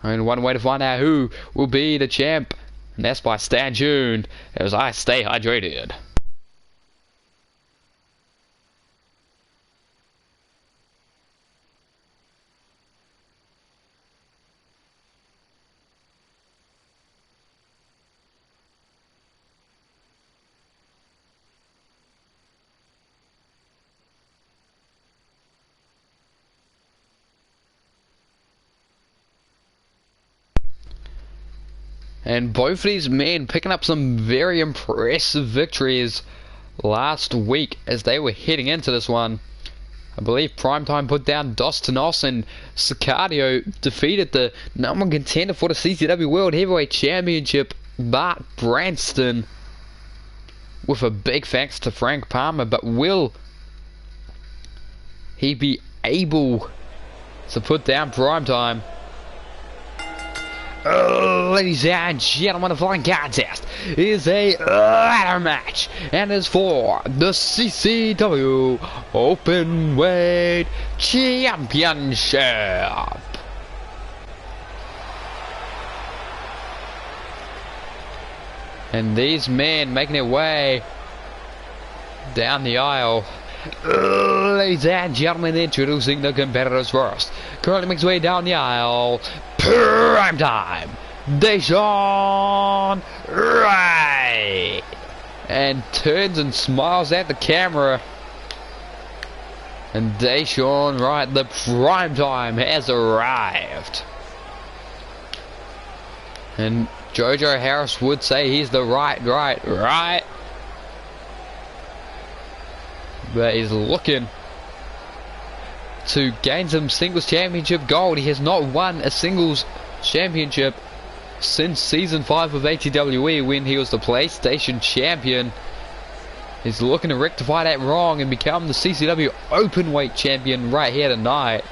And one way to find out who will be the champ, and that's by staying tuned as I stay hydrated. And both of these men picking up some very impressive victories last week as they were heading into this one. I believe Primetime put down Dos Tenos, and CCW defeated the number one contender for the CCW World Heavyweight Championship, Bart Branston, with a big thanks to Frank Palmer. But will he be able to put down Primetime? Ladies and gentlemen, the following contest is a ladder match and is for the CCW Openweight Championship. And these men making their way down the aisle. Ladies and gentlemen, introducing the competitors first. Currently makes his way down the aisle. Primetime, Deshaun Wright, and turns and smiles at the camera. And Deshaun Wright, the Primetime, has arrived. And Jojo Harris would say he's the right. But he's looking to gain some singles championship gold. He has not won a singles championship since season 5 of ATWE when he was the PlayStation champion. He's looking to rectify that wrong and become the CCW Openweight champion right here tonight.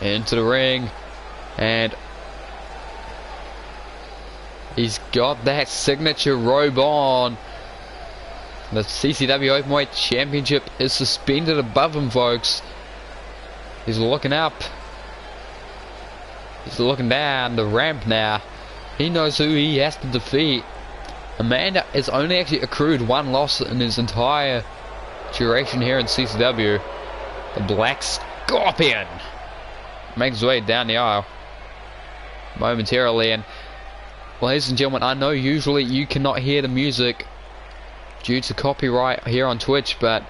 Into the ring, and he's got that signature robe on. The CCW Openweight Championship is suspended above him, folks. He's looking up. He's looking down the ramp now. He knows who he has to defeat. Amanda has only actually accrued one loss in his entire duration here in CCW. The Black Scorpion makes his way down the aisle momentarily. And ladies and gentlemen, I know usually you cannot hear the music due to copyright here on Twitch, but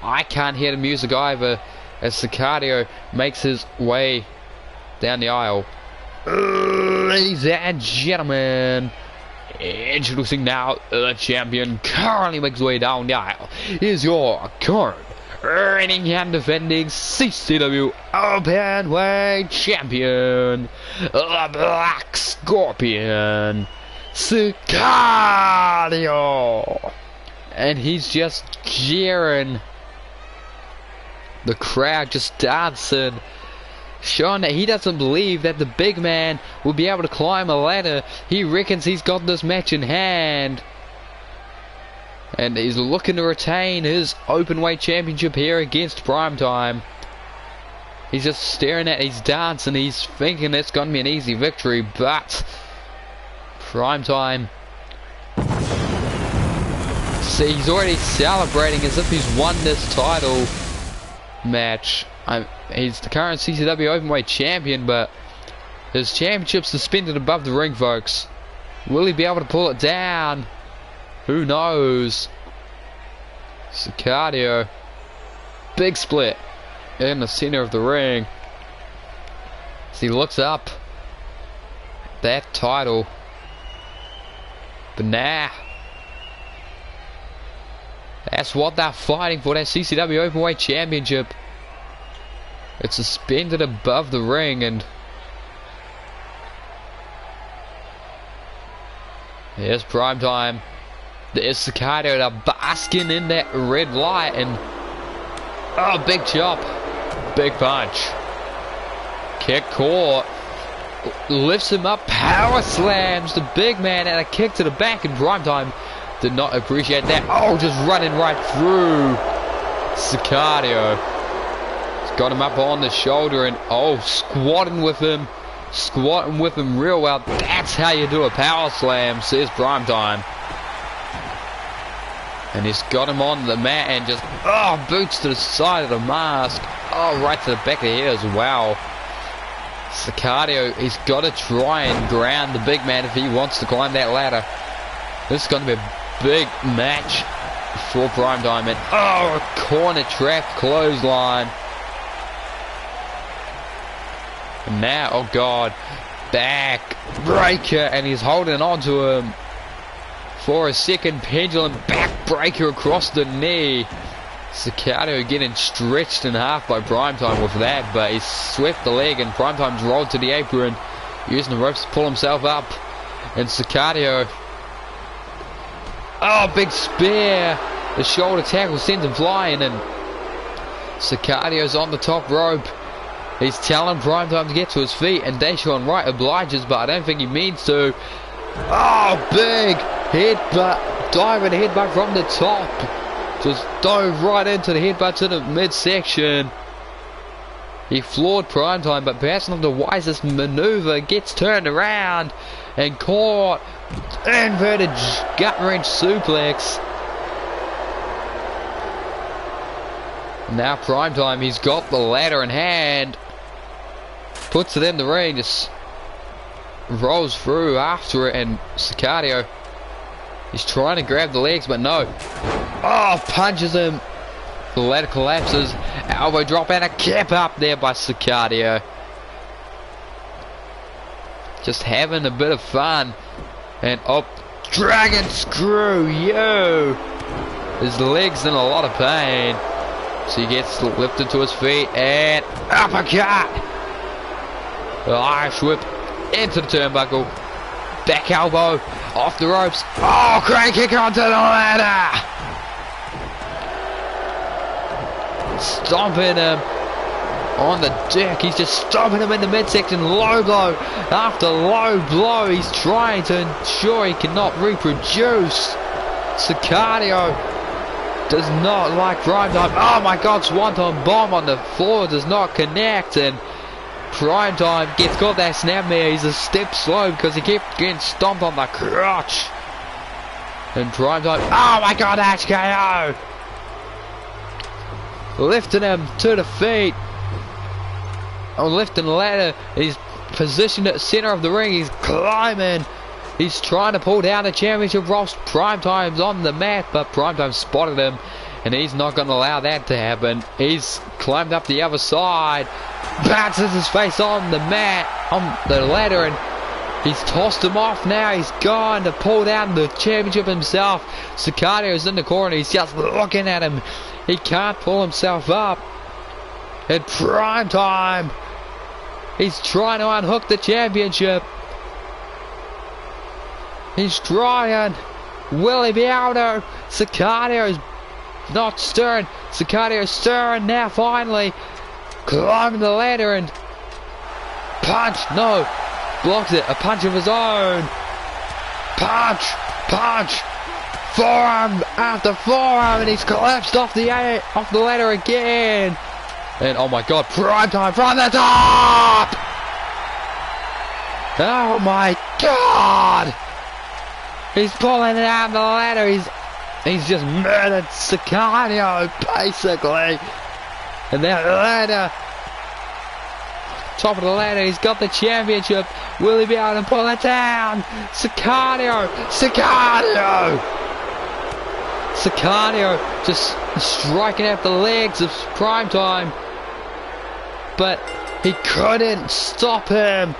I can't hear the music either as Sicario makes his way down the aisle. Ladies and gentlemen, introducing now the champion currently makes his way down the aisle. Is your current reigning and defending CCW Openweight Champion, the Black Scorpion, Sicario. And he's just cheering. The crowd just dancing, showing that he doesn't believe that the big man will be able to climb a ladder. He reckons he's got this match in hand, and he's looking to retain his Openweight Championship here against Primetime. He's just staring at his dance and he's thinking it's going to be an easy victory, but Primetime, see, he's already celebrating as if he's won this title match. He's the current CCW Openweight Champion, but his championship's suspended above the ring, folks. Will he be able to pull it down? Who knows? Sicario, big split in the center of the ring as he looks up at that title. But nah, that's what they're fighting for, that CCW Openweight Championship. It's suspended above the ring, and here's Primetime. There's Sicario, they're basking in that red light, and oh, big chop, big punch, kick caught, lifts him up, power slams the big man, and a kick to the back, and Primetime did not appreciate that. Oh, just running right through Sicario. He's got him up on the shoulder, and oh, squatting with him real well. That's how you do a power slam, says Primetime. And he's got him on the mat and just, oh, boots to the side of the mask. Oh, right to the back of the head as well. Sicario, he's got to try and ground the big man if he wants to climb that ladder. This is going to be a big match for Primetime. And oh, a corner trap clothesline. And now, oh god, back breaker, and he's holding on to him for a second. Pendulum back breaker across the knee. Sicario getting stretched in half by Primetime with that, but he swept the leg, and Primetime's rolled to the apron, using the ropes to pull himself up. And Sicario, oh, big spear. The shoulder tackle sends him flying, and Sicario's on the top rope. He's telling Primetime to get to his feet, and Deshaun Wright obliges, but I don't think he means to. Oh, big headbutt, diving headbutt from the top. Just dove right into the headbutt to the midsection. He floored Primetime, but perhaps not the wisest maneuver. Gets turned around and caught. Inverted gut wrench suplex. Now Primetime, he's got the ladder in hand. Puts it in the ring, just rolls through after it, and Sicario, he's trying to grab the legs, but no. Oh, punches him. The ladder collapses. Elbow drop and a cap up there by Sicario. Just having a bit of fun. And up, dragon screw, yo. His leg's in a lot of pain. So he gets lifted to his feet and uppercut. The Irish whip into the turnbuckle. Back elbow off the ropes. Oh, crane kicker onto the ladder. Stomping him on the deck. He's just stomping him in the midsection. Low blow after low blow. He's trying to ensure he cannot reproduce. Sicario does not like Primetime. Oh my god, Swanton bomb on the floor does not connect, and Prime Time gets got that snapmare. He's a step slow because he kept getting stomped on the crotch. And Prime Time, oh my god, HKO! Lifting him to the feet. Oh, lifting the ladder. He's positioned at the center of the ring. He's climbing. He's trying to pull down the championship. Ross Prime Time's on the mat, but Prime Time spotted him, and he's not going to allow that to happen. He's climbed up the other side, bounces his face on the mat, on the ladder, and he's tossed him off now. He's gone to pull down the championship himself. Sicardio's in the corner. He's just looking at him. He can't pull himself up. And Prime Time, he's trying to unhook the championship. He's trying. Will he be able to? Sicardio's not stirring. Sicardio's stirring now finally. Climbing the ladder and punch. No. Blocks it. A punch of his own. Punch. Punch. Forearm after forearm, and he's collapsed off the ladder again. And oh my god, Prime Time from the top! Oh my god! He's pulling it out of the ladder. He's just murdered Sicardio, basically. And that ladder, top of the ladder, he's got the championship. Will he be able to pull it down? Sicardio! Sicardio! Sicardio just striking at the legs of Prime Time. But he couldn't stop him.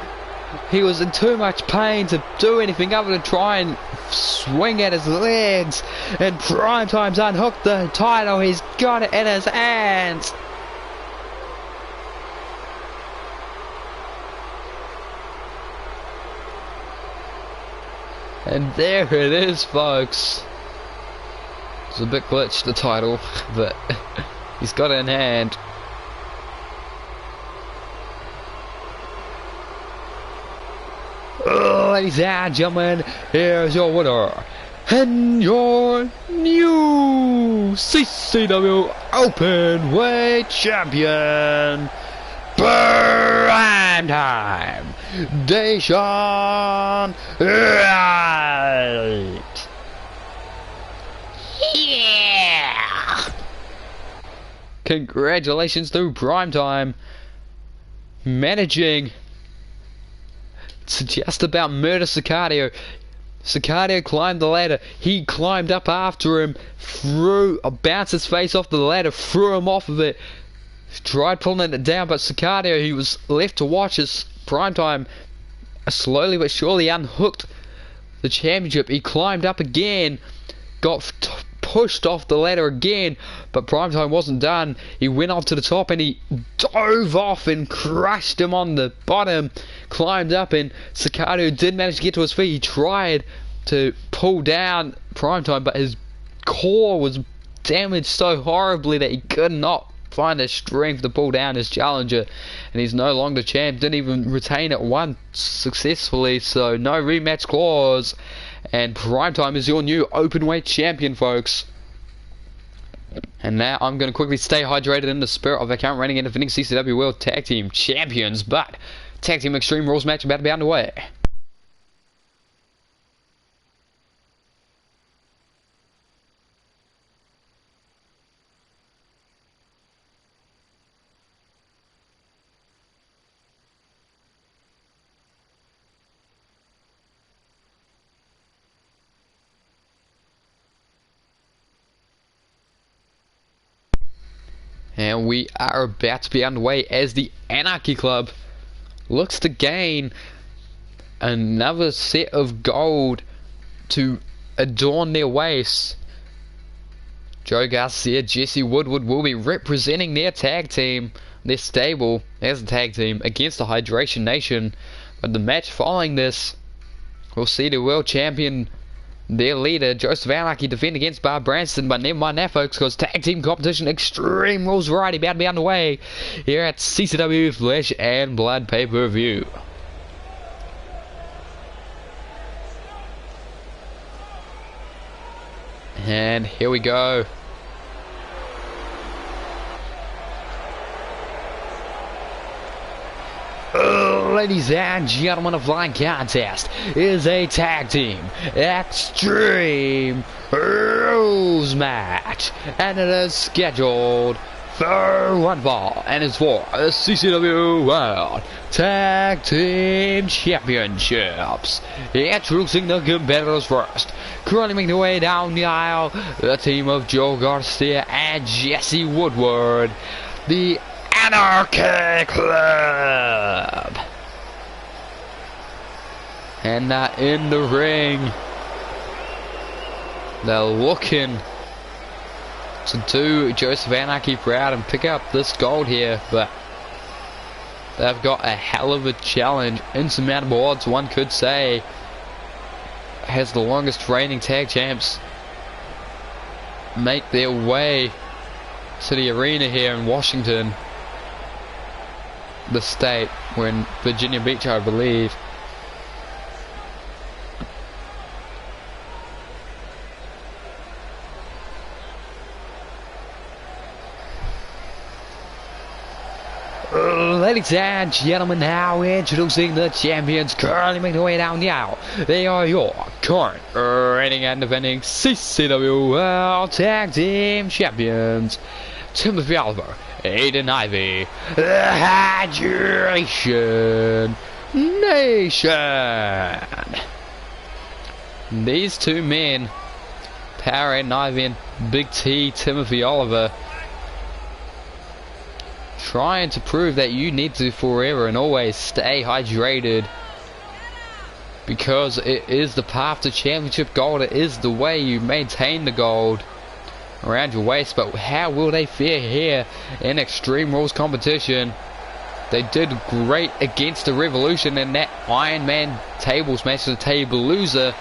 He was in too much pain to do anything other than try and swing at his legs. And Prime Time's unhooked the title. He's got it in his hands. And there it is, folks. It's a bit glitched, the title, but he's got it in hand. Ladies and gentlemen, here's your winner and your new CCW Openweight Champion, Prime Time, Deshaun Wright. Yeah! Congratulations to Prime Time, managing to just about murder Sicardio. Sicardio climbed the ladder. He climbed up after him, bounced his face off the ladder, threw him off of it, tried pulling it down, but Sicardio, he was left to watch as Prime Time slowly but surely unhooked the championship. He climbed up again, got pushed off the ladder again, but Prime Time wasn't done. He went up to the top and he dove off and crushed him on the bottom. Climbed up, and Sicardio did manage to get to his feet. He tried to pull down Prime Time, but his core was damaged so horribly that he could not find the strength to pull down his challenger, and he's no longer champ. Didn't even retain it once successfully, so no rematch clause, and Prime Time is your new openweight champion, folks. And now I'm going to quickly stay hydrated in the spirit of the current reigning and defending CCW World Tag Team Champions, but Tag Team Extreme Rules match about to be underway. And we are about to be underway as the Anarchy Club looks to gain another set of gold to adorn their waists. Joe Garcia, Jesse Woodward will be representing their tag team, their stable as a tag team against the Hydration Nation. But the match following this will see the world champion, their leader, Joseph Anarchy, defend against Bob Branston. But never mind that, folks, because tag team competition Extreme Rules Variety about to be underway here at CCW Flesh and Blood pay-per-view. And here we go. ladies and gentlemen, the flying contest is a tag team extreme rules match, and it is scheduled for one fall, and it's for the CCW World Tag Team Championships. Introducing the competitors first, currently making their way down the aisle, the team of Joe Garcia and Jesse Woodward, the Anarchy Club. And in the ring, they're looking to do Joseph Anarchy proud and pick up this gold here, but they've got a hell of a challenge. Insurmountable odds, one could say, has the longest reigning tag champs make their way to the arena here in Washington, the state. We're in Virginia Beach, I believe. Ladies and gentlemen, now introducing the champions currently making their way down the aisle. They are your current reigning and defending CCW World Tag Team Champions, Timothy Oliver, Aiden Ivey, the Hydration Nation. These two men, Power Aiden Ivey and Big T Timothy Oliver, trying to prove that you need to forever and always stay hydrated, because it is the path to championship gold. It is the way you maintain the gold around your waist. But how will they fare here in Extreme Rules competition? They did great against the Revolution in that Iron Man tables match, the table loser.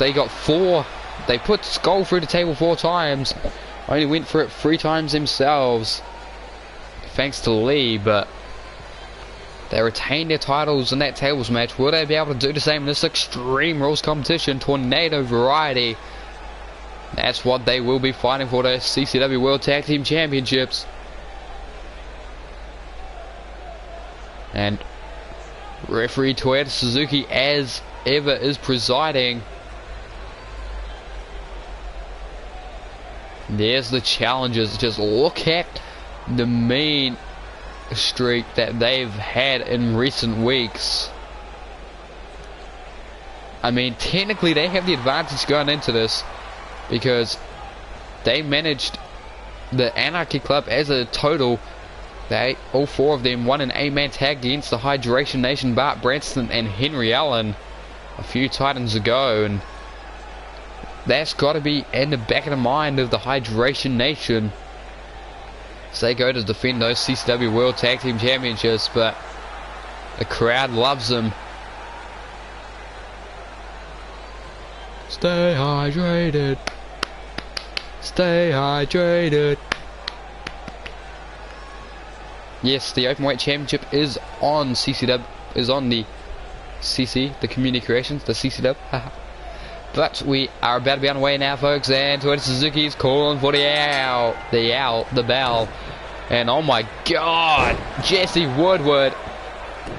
They got 4. They put Skull through the table 4 times, only went for it 3 times themselves, thanks to Lee, but they retained their titles in that tables match. Will they be able to do the same in this Extreme Rules competition, Tornado Variety? That's what they will be fighting for, the CCW World Tag Team Championships. And referee Toyota Suzuki, as ever, is presiding. There's the challengers. Just look at the mean streak that they've had in recent weeks. I mean, technically they have the advantage going into this, because they managed the Anarchy Club as a total. All 4 of them won an 8-man tag against the Hydration Nation, Bart Branston and Henry Allen, a few Titans ago, and that's got to be in the back of the mind of the Hydration Nation. So they go to defend those CCW World Tag Team Championships, but the crowd loves them. Stay hydrated. Stay hydrated. Yes, the Openweight Championship is on CCW, is on the CC, the Community Creations, the CCW. But we are about to be on the way now, folks, and Toyota Suzuki's calling for the bell. And oh my god, Jesse Woodward.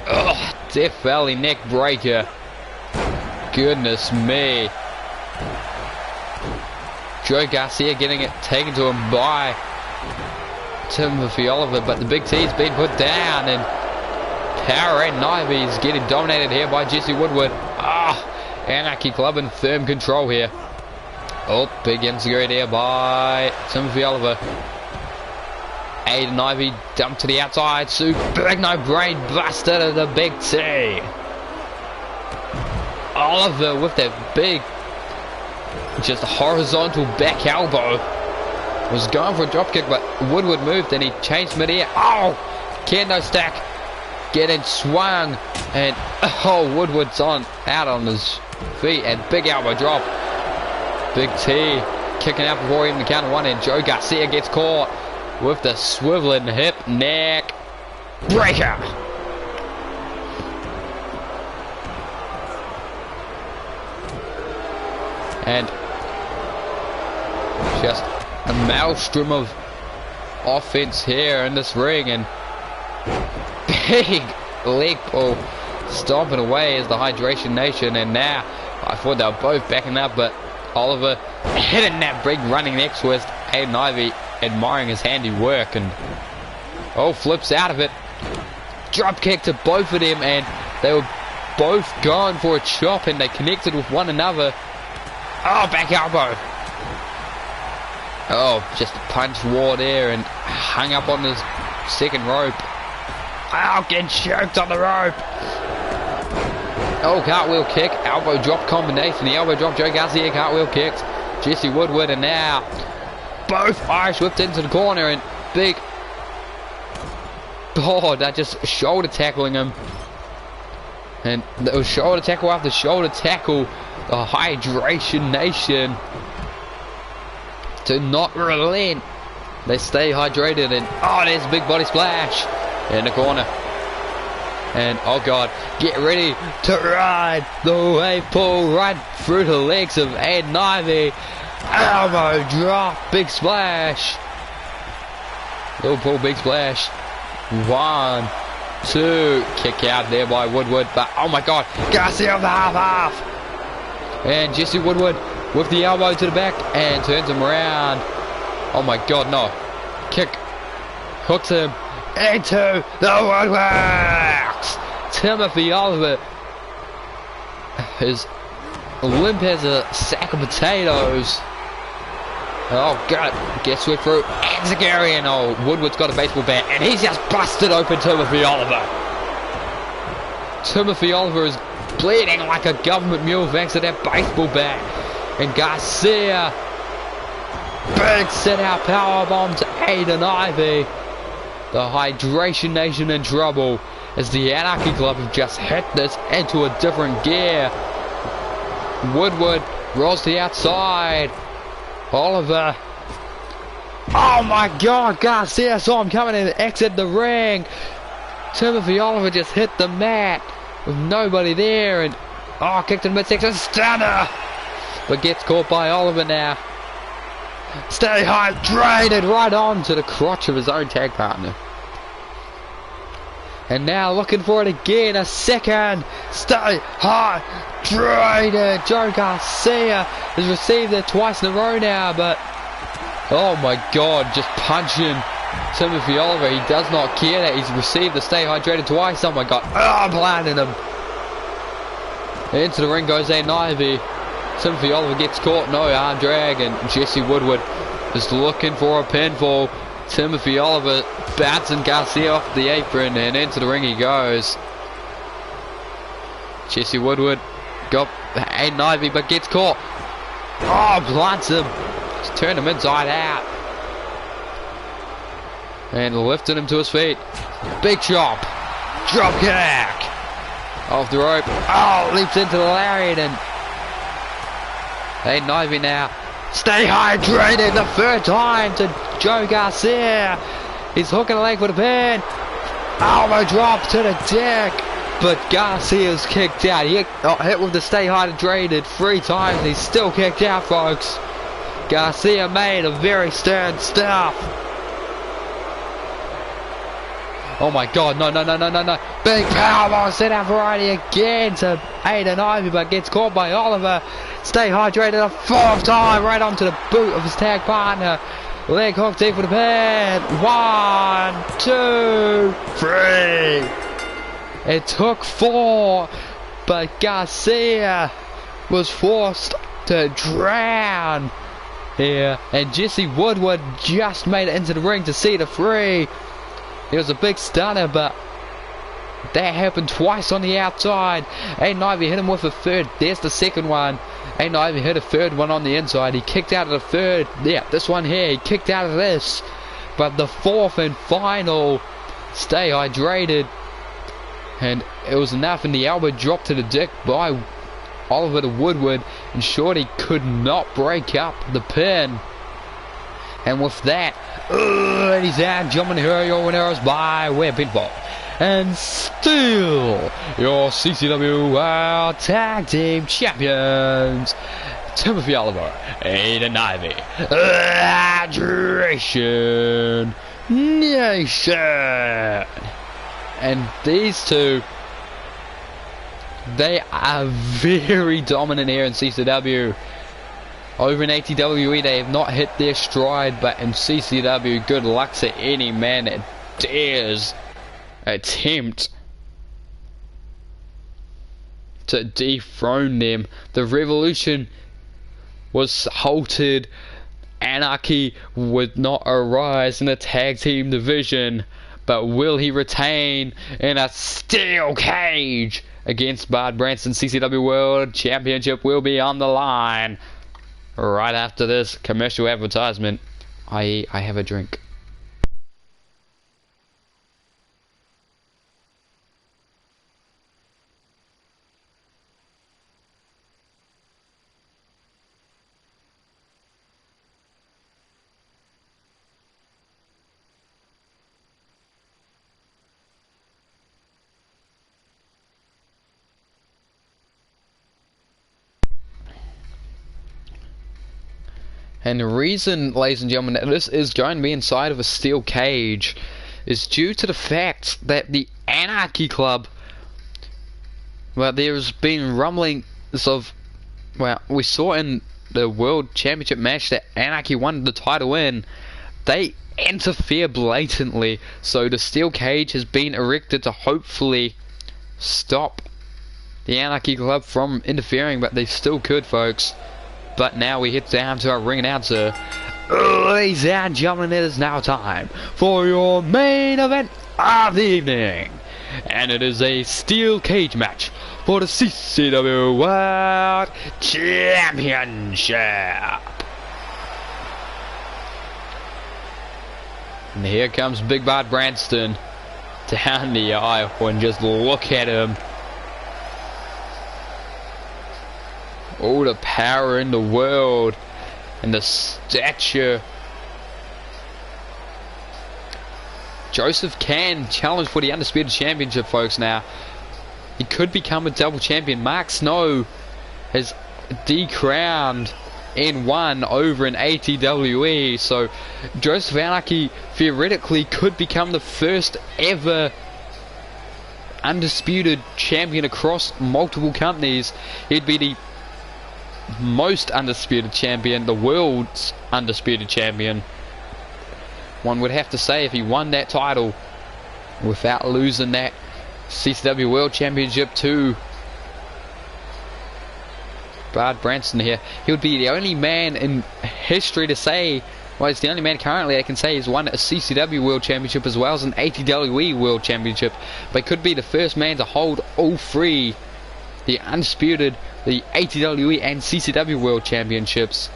Ugh, Death Valley neck breaker. Goodness me. Joe Garcia getting it taken to him by Timothy Oliver, but the Big T's been put down, and Power Aiden Ivey is getting dominated here by Jesse Woodward. Anarchy Club in firm control here. Oh, big insecurity here by Timothy Oliver. Aiden Ivey dumped to the outside. Big no brain buster to the Big T. Oliver with that big, just horizontal back elbow. Was going for a drop kick, but Woodward moved and he changed mid-air. Oh, kendo stack. Getting swung, and Woodward's out on his feet, and big elbow drop. Big T kicking out before even the count of 1, and Joe Garcia gets caught with the swiveling hip neck breaker. And just a maelstrom of offense here in this ring, and big leg pull, stomping away as the Hydration Nation. And now I thought they were both backing up, but Oliver hitting that big running neck twist. Aiden Ivey admiring his handiwork, and flips out of it. Drop kick to both of them, and they were both going for a chop, and they connected with one another. Back elbow. Just punched Ward there and hung up on the second rope. Getting choked on the rope. Cartwheel kick, elbow drop combination. The elbow drop, Joe Garcia, cartwheel kicks. Jesse Woodward, and now both Irish whipped into the corner, and big... they're just shoulder tackling him. And it was shoulder tackle after shoulder tackle. The Hydration Nation to not relent. They stay hydrated, and there's a big body splash in the corner. And God, get ready to ride the wave pull right through the legs of Aiden Ivey. Elbow drop, big splash. Little pull, big splash. 1, 2, kick out there by Woodward, but my God, Garcia on the half. And Jesse Woodward with the elbow to the back and turns him around. Oh my God, no. Kick. Hooks him into the woodworks. Timothy Oliver is limp as a sack of potatoes. God, gets swept through. Exegarian. Woodward's got a baseball bat, and he's just busted open Timothy Oliver. Timothy Oliver is bleeding like a government mule thanks to that baseball bat. And Garcia, big sit-out powerbomb to Aiden Ivey. The Hydration Nation in trouble as the Anarchy Club have just hit this into a different gear. Woodward rolls to the outside. Oliver. Oh my God, Garcia saw him coming and exit the ring. Timothy Oliver just hit the mat with nobody there, and kicked in midsection, stunner, but gets caught by Oliver now. Stay hydrated right on to the crotch of his own tag partner. And now looking for it again, a second. Stay hydrated. Joe Garcia has received it twice in a row now, but oh my God, just punching Timothy Oliver. He does not care that he's received the stay hydrated twice. Oh my God, blinding him. Into the ring goes Aiden Ivey. Timothy Oliver gets caught, no arm drag, and Jesse Woodward is looking for a pinfall. Timothy Oliver bouncing Garcia off the apron, and into the ring he goes. Jesse Woodward got Aiden Ivey, but gets caught. Blunts him. Just turned him inside out. And lifted him to his feet. Big chop. Drop kick. Off the rope. Leaps into the lariat, and Aiden Ivey now. Stay hydrated the third time to Joe Garcia. He's hooking a leg for the pin. Elbow drop to the deck. But Garcia's kicked out. He hit with the stay hydrated 3 times. And he's still kicked out, folks. Garcia made a very stern stop. Oh my God, no. Big powerbomb set out variety again to Aiden Ivey, but gets caught by Oliver. Stay hydrated a 4th time, right onto the boot of his tag partner. Leg hook deep for the pin. 1, 2, 3. It took 4, but Garcia was forced to drown here. And Jesse Woodward just made it into the ring to see the 3. It was a big stunner, but that happened twice on the outside. Aiden Ivey hit him with a 3rd. There's the second one. Aiden Ivey hit a 3rd one on the inside. He kicked out of the 3rd. Yeah, this one here. He kicked out of this. But the 4th and final, stay hydrated. And it was enough, and the elbow dropped to the deck by Oliver to Woodward. And Shorty could not break up the pin. And with that, ladies and gentlemen, here are your winners by way of pinfall. And still your CCW World Tag Team Champions, Timothy Oliver, Aiden Ivey, Hydration Nation. And these two, they are very dominant here in CCW. Over in ATWE, they have not hit their stride, but in CCW, good luck to any man that dares attempt to dethrone them. The Revolution was halted. Anarchy would not arise in the tag team division, but will he retain in a steel cage against Bart Branston? CCW World Championship will be on the line right after this commercial advertisement. I have a drink. And the reason, ladies and gentlemen, that this is going to be inside of a steel cage is due to the fact that the Anarchy Club, well, there's been rumblings of, well, we saw in the World Championship match that Anarchy won the title in. They interfere blatantly, so the steel cage has been erected to hopefully stop the Anarchy Club from interfering, but they still could, folks. But now we hit down to our ring announcer. Ladies and gentlemen, it is now time for your main event of the evening. And it is a steel cage match for the CCW World Championship. And here comes Big Bart Branston down the aisle, and just look at him. All the power in the world and the stature. Joseph can challenge for the Undisputed Championship, folks, now. He could become a double champion. Mark Snow has decrowned N1 over in ATWE, so Joseph Anarchy theoretically could become the first ever undisputed champion across multiple companies. He'd be the most undisputed champion, the world's undisputed champion. One would have to say, if he won that title without losing that CCW World Championship to Bart Branston here, he would be the only man in history to say, well, he's the only man currently I can say he's won a CCW World Championship as well as an ATWE World Championship, but could be the first man to hold all three, the undisputed, the ATWE and CCW World Championships.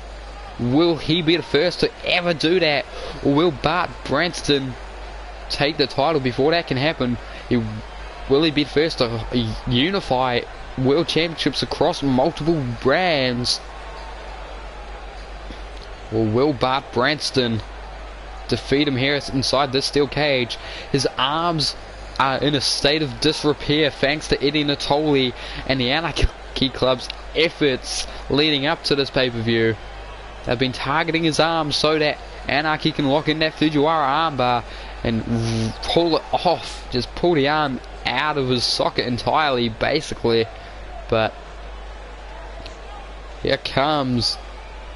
Will he be the first to ever do that, or will Bart Branston take the title before that can happen? Will he be the first to unify World Championships across multiple brands? Or will Bart Branston defeat him here inside this steel cage? His arms are in a state of disrepair thanks to Eddie Natoli and the Anarchy Club's efforts leading up to this pay-per-view. They've been targeting his arms so that Anarchy can lock in that Fujiwara armbar and pull it off, just pull the arm out of his socket entirely, basically. But here comes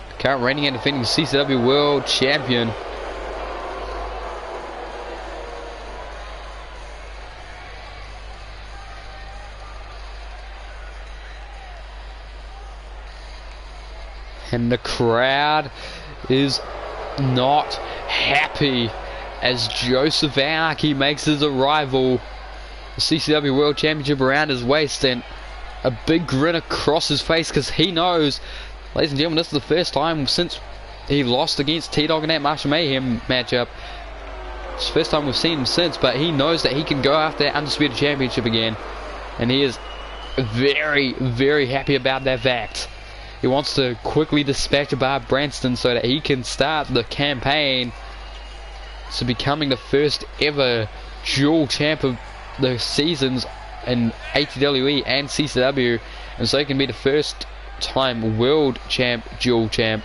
the current reigning and defending CCW World Champion, and the crowd is not happy as Joseph Anarchy makes his arrival. The CCW World Championship around his waist and a big grin across his face, because he knows, ladies and gentlemen, this is the first time since he lost against T-Dog in that Marshall Mayhem matchup. It's the first time we've seen him since, but he knows that he can go after that Undisputed Championship again, and he is very, very happy about that fact. He wants to quickly dispatch Bart Branston so that he can start the campaign to becoming the first ever dual champ of the seasons in ATWE and CCW, and so he can be the first time world champ, dual champ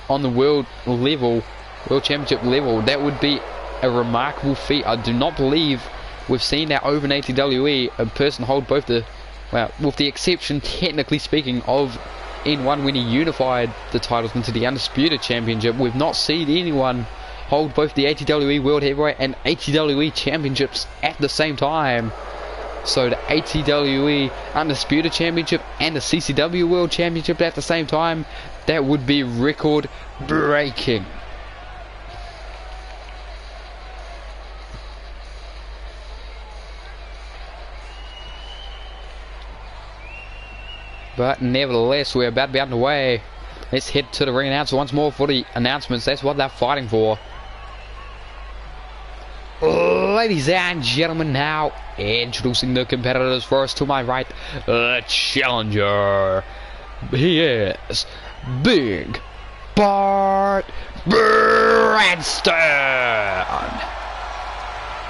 on the world level, world championship level. That would be a remarkable feat. I do not believe we've seen that over in ATWE a person hold both the, well, with the exception, technically speaking, of N1 when he unified the titles into the Undisputed Championship. We've not seen anyone hold both the ATWE World Heavyweight and ATWE Championships at the same time. So the ATWE Undisputed Championship and the CCW World Championship at the same time, that would be record breaking. But nevertheless, we're about to be underway. Let's head to the ring announcer once more for the announcements. That's what they're fighting for. Ladies and gentlemen, now introducing the competitors. First to my right, the challenger. He is Big Bart Branston.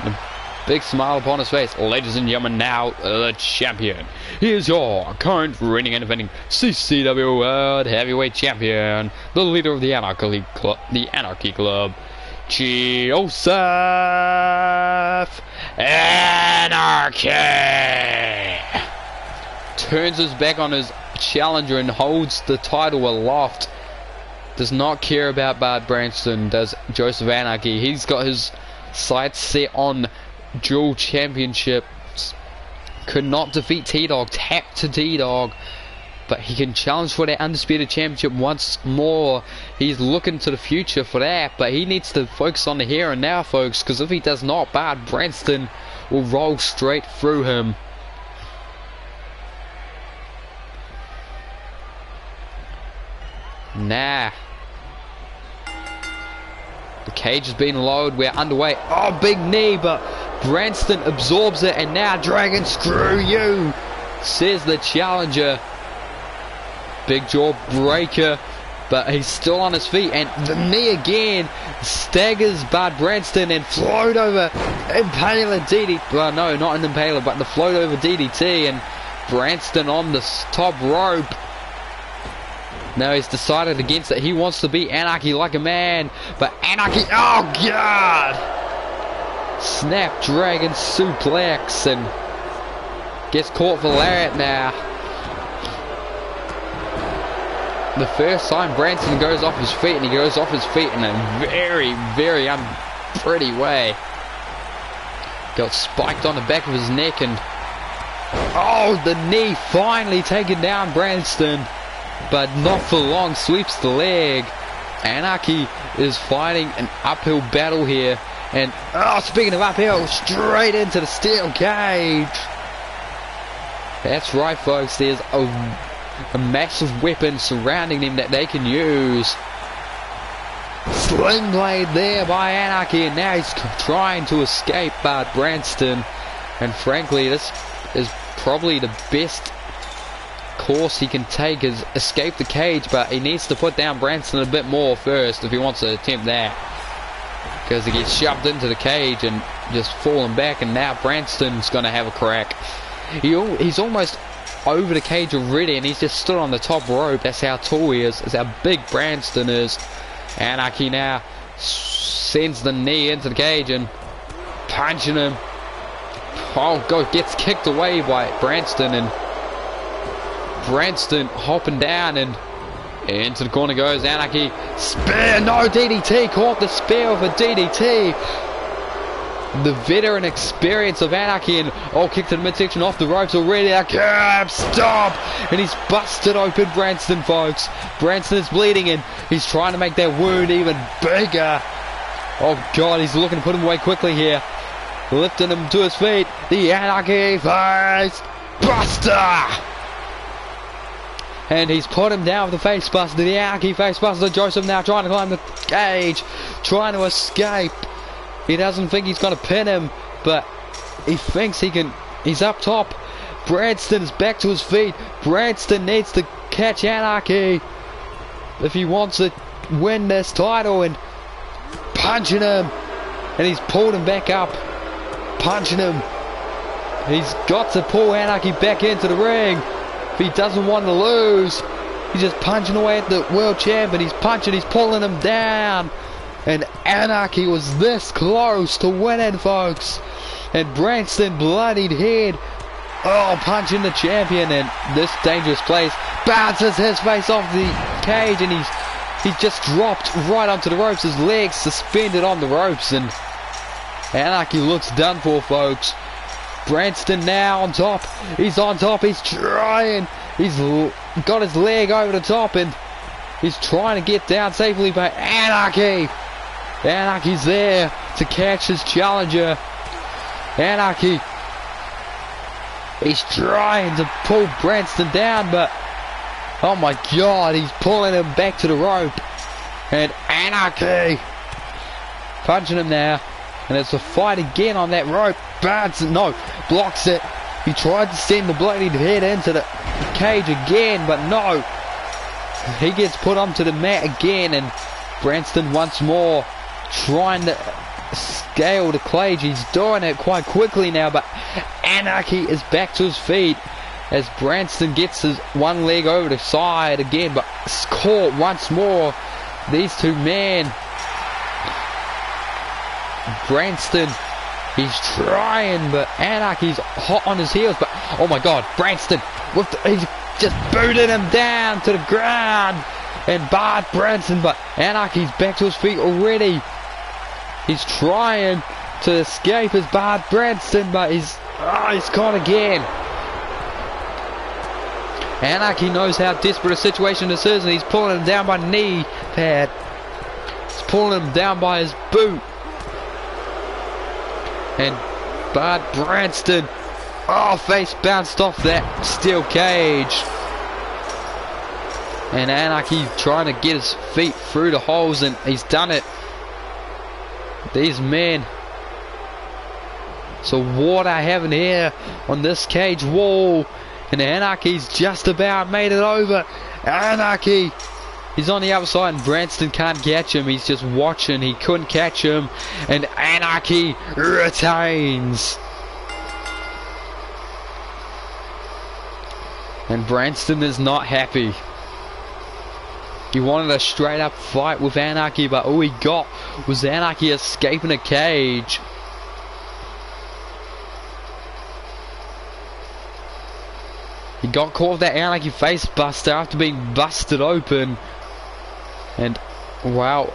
A big smile upon his face. Ladies and gentlemen, now the champion. He is your current reigning and defending CCW World Heavyweight Champion, the leader of the Anarchy Club, Joseph Anarchy. Turns his back on his challenger and holds the title aloft. Does not care about Bart Branston, does Joseph Anarchy. He's got his sights set on dual championships. Could not defeat T-Dog, tapped to T-Dog, but he can challenge for that Undisputed Championship once more. He's looking to the future for that, but he needs to focus on the here and now, folks, because if he does not, Bart Branston will roll straight through him. Nah. The cage has been lowered. We're underway. Oh, big knee, but Branston absorbs it, and now Dragon, screw you, says the challenger. Big jaw breaker, but he's still on his feet, and the knee again staggers Bart Branston and float over Impaler DDT. Well, no, not an Impaler, but the float over DDT, and Branston on the top rope. Now he's decided against it. He wants to beat Anarchy like a man, but Anarchy, oh god! Snapdragon suplex and gets caught for lariat now. The first time Branston goes off his feet, and he goes off his feet in a very, very unpretty way. Got spiked on the back of his neck, and oh, the knee finally taken down Branston, but not for long. Sweeps the leg. Anarchy is fighting an uphill battle here, and oh, speaking of uphill, straight into the steel cage. That's right, folks. There's a massive weapon surrounding him that they can use. Sling blade there by Anarchy, and now he's trying to escape Bart Branston. And frankly, this is probably the best course he can take, is escape the cage, but he needs to put down Branston a bit more first if he wants to attempt that, because he gets shoved into the cage and just falling back, and now Branston's going to have a crack. He's almost over the cage already, and he's just stood on the top rope. That's how tall he is. That's how big Branston is. Anarchy now sends the knee into the cage and punching him. Oh god, gets kicked away by Branston, and Branston hopping down, and into the corner goes Anarchy. Spear, no, DDT, caught the spear with a DDT. The veteran experience of Anarchy, and oh, kick to the midsection, off the ropes already. A curb stop, and he's busted open Branston, folks. Branston is bleeding, and he's trying to make that wound even bigger. Oh god, he's looking to put him away quickly here, lifting him to his feet. The Anarchy face buster, and he's put him down with the face buster. The Anarchy face buster. Joseph now trying to climb the cage, trying to escape. He doesn't think he's going to pin him, but he thinks he can. He's up top. Branston is back to his feet. Branston needs to catch Anarchy if he wants to win this title, and punching him, and he's pulled him back up, punching him. He's got to pull Anarchy back into the ring if he doesn't want to lose. He's just punching away at the world champ, and he's punching, he's pulling him down, and Anarchy was this close to winning, folks. And Branston bloodied head. Oh, punching the champion in this dangerous place. Bounces his face off the cage, and he's just dropped right onto the ropes. His legs suspended on the ropes, and Anarchy looks done for, folks. Branston now on top. He's on top. He's trying. He's got his leg over the top, and he's trying to get down safely, but Anarchy. Anarchy's there to catch his challenger. Anarchy. He's trying to pull Branston down, but oh my god, he's pulling him back to the rope. And Anarchy punching him now. And it's a fight again on that rope. Branston, no, blocks it. He tried to send the bloodied head into the cage again, but no. He gets put onto the mat again, and Branston once more trying to scale the cage. He's doing it quite quickly now, but Anarchy is back to his feet as Branston gets his one leg over the side again, but it's caught once more. These two men. Branston, he's trying, but Anarchy's hot on his heels. But oh my god, Branston, he's just booted him down to the ground and barred Branston, but Anarchy's back to his feet already. He's trying to escape his barred Branston, but he's caught again. Anarchy knows how desperate a situation this is, and he's pulling him down by knee pad. He's pulling him down by his boot. And barred Branston. Oh, face bounced off that steel cage. And Anarchy trying to get his feet through the holes, and he's done it. These men. So what I have in here on this cage wall, and Anarchy's just about made it over. Anarchy, he's on the outside, and Branston can't catch him. He's just watching. He couldn't catch him, and Anarchy retains. And Branston is not happy. He wanted a straight up fight with Anarchy, but all he got was Anarchy escaping a cage. He got caught with that Anarchy face buster after being busted open. And wow,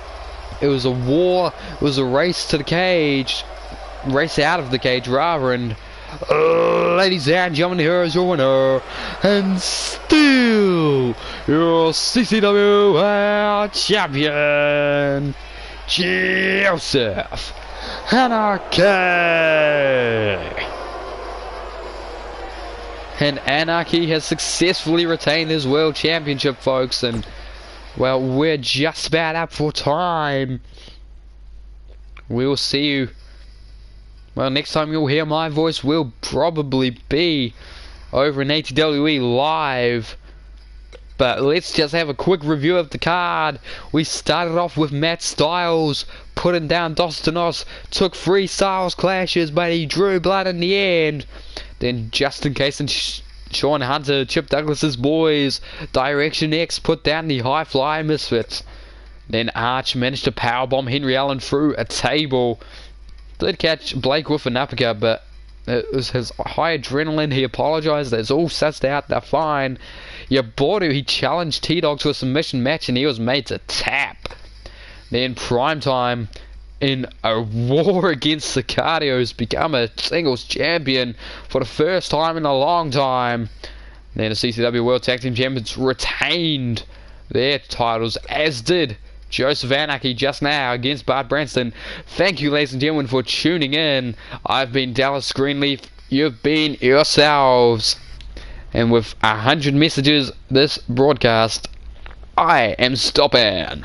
it was a war, it was a race to the cage. Race out of the cage rather, and ladies and gentlemen, here is your winner, and still your CCW World Champion, Joseph Anarchy. And Anarchy has successfully retained his World Championship, folks, and well, we're just about up for time. We will see you. Well, next time you'll hear my voice will probably be over in ATWE live. But let's just have a quick review of the card. We started off with Matt Styles putting down Dos Dinos, took 3 Styles clashes, but he drew blood in the end. Then Justin Case and Sean Hunter, Chip Douglas's boys, Direction X put down the High Fly Misfits. Then Arch managed to powerbomb Henry Allen through a table. Did catch Blake with an uppercut, but it was his high adrenaline. He apologized. It's all sussed out. They're fine. Yabordu, he challenged T-Dog to a submission match, and he was made to tap. Then Primetime, in a war against Sicario, has become a singles champion for the first time in a long time. Then the CCW World Tag Team Champions retained their titles, as did Joseph Anarchy just now against Bart Branston. Thank you, ladies and gentlemen, for tuning in. I've been Dallas Greenleaf. You've been yourselves. And with 100 messages this broadcast, I am stopping.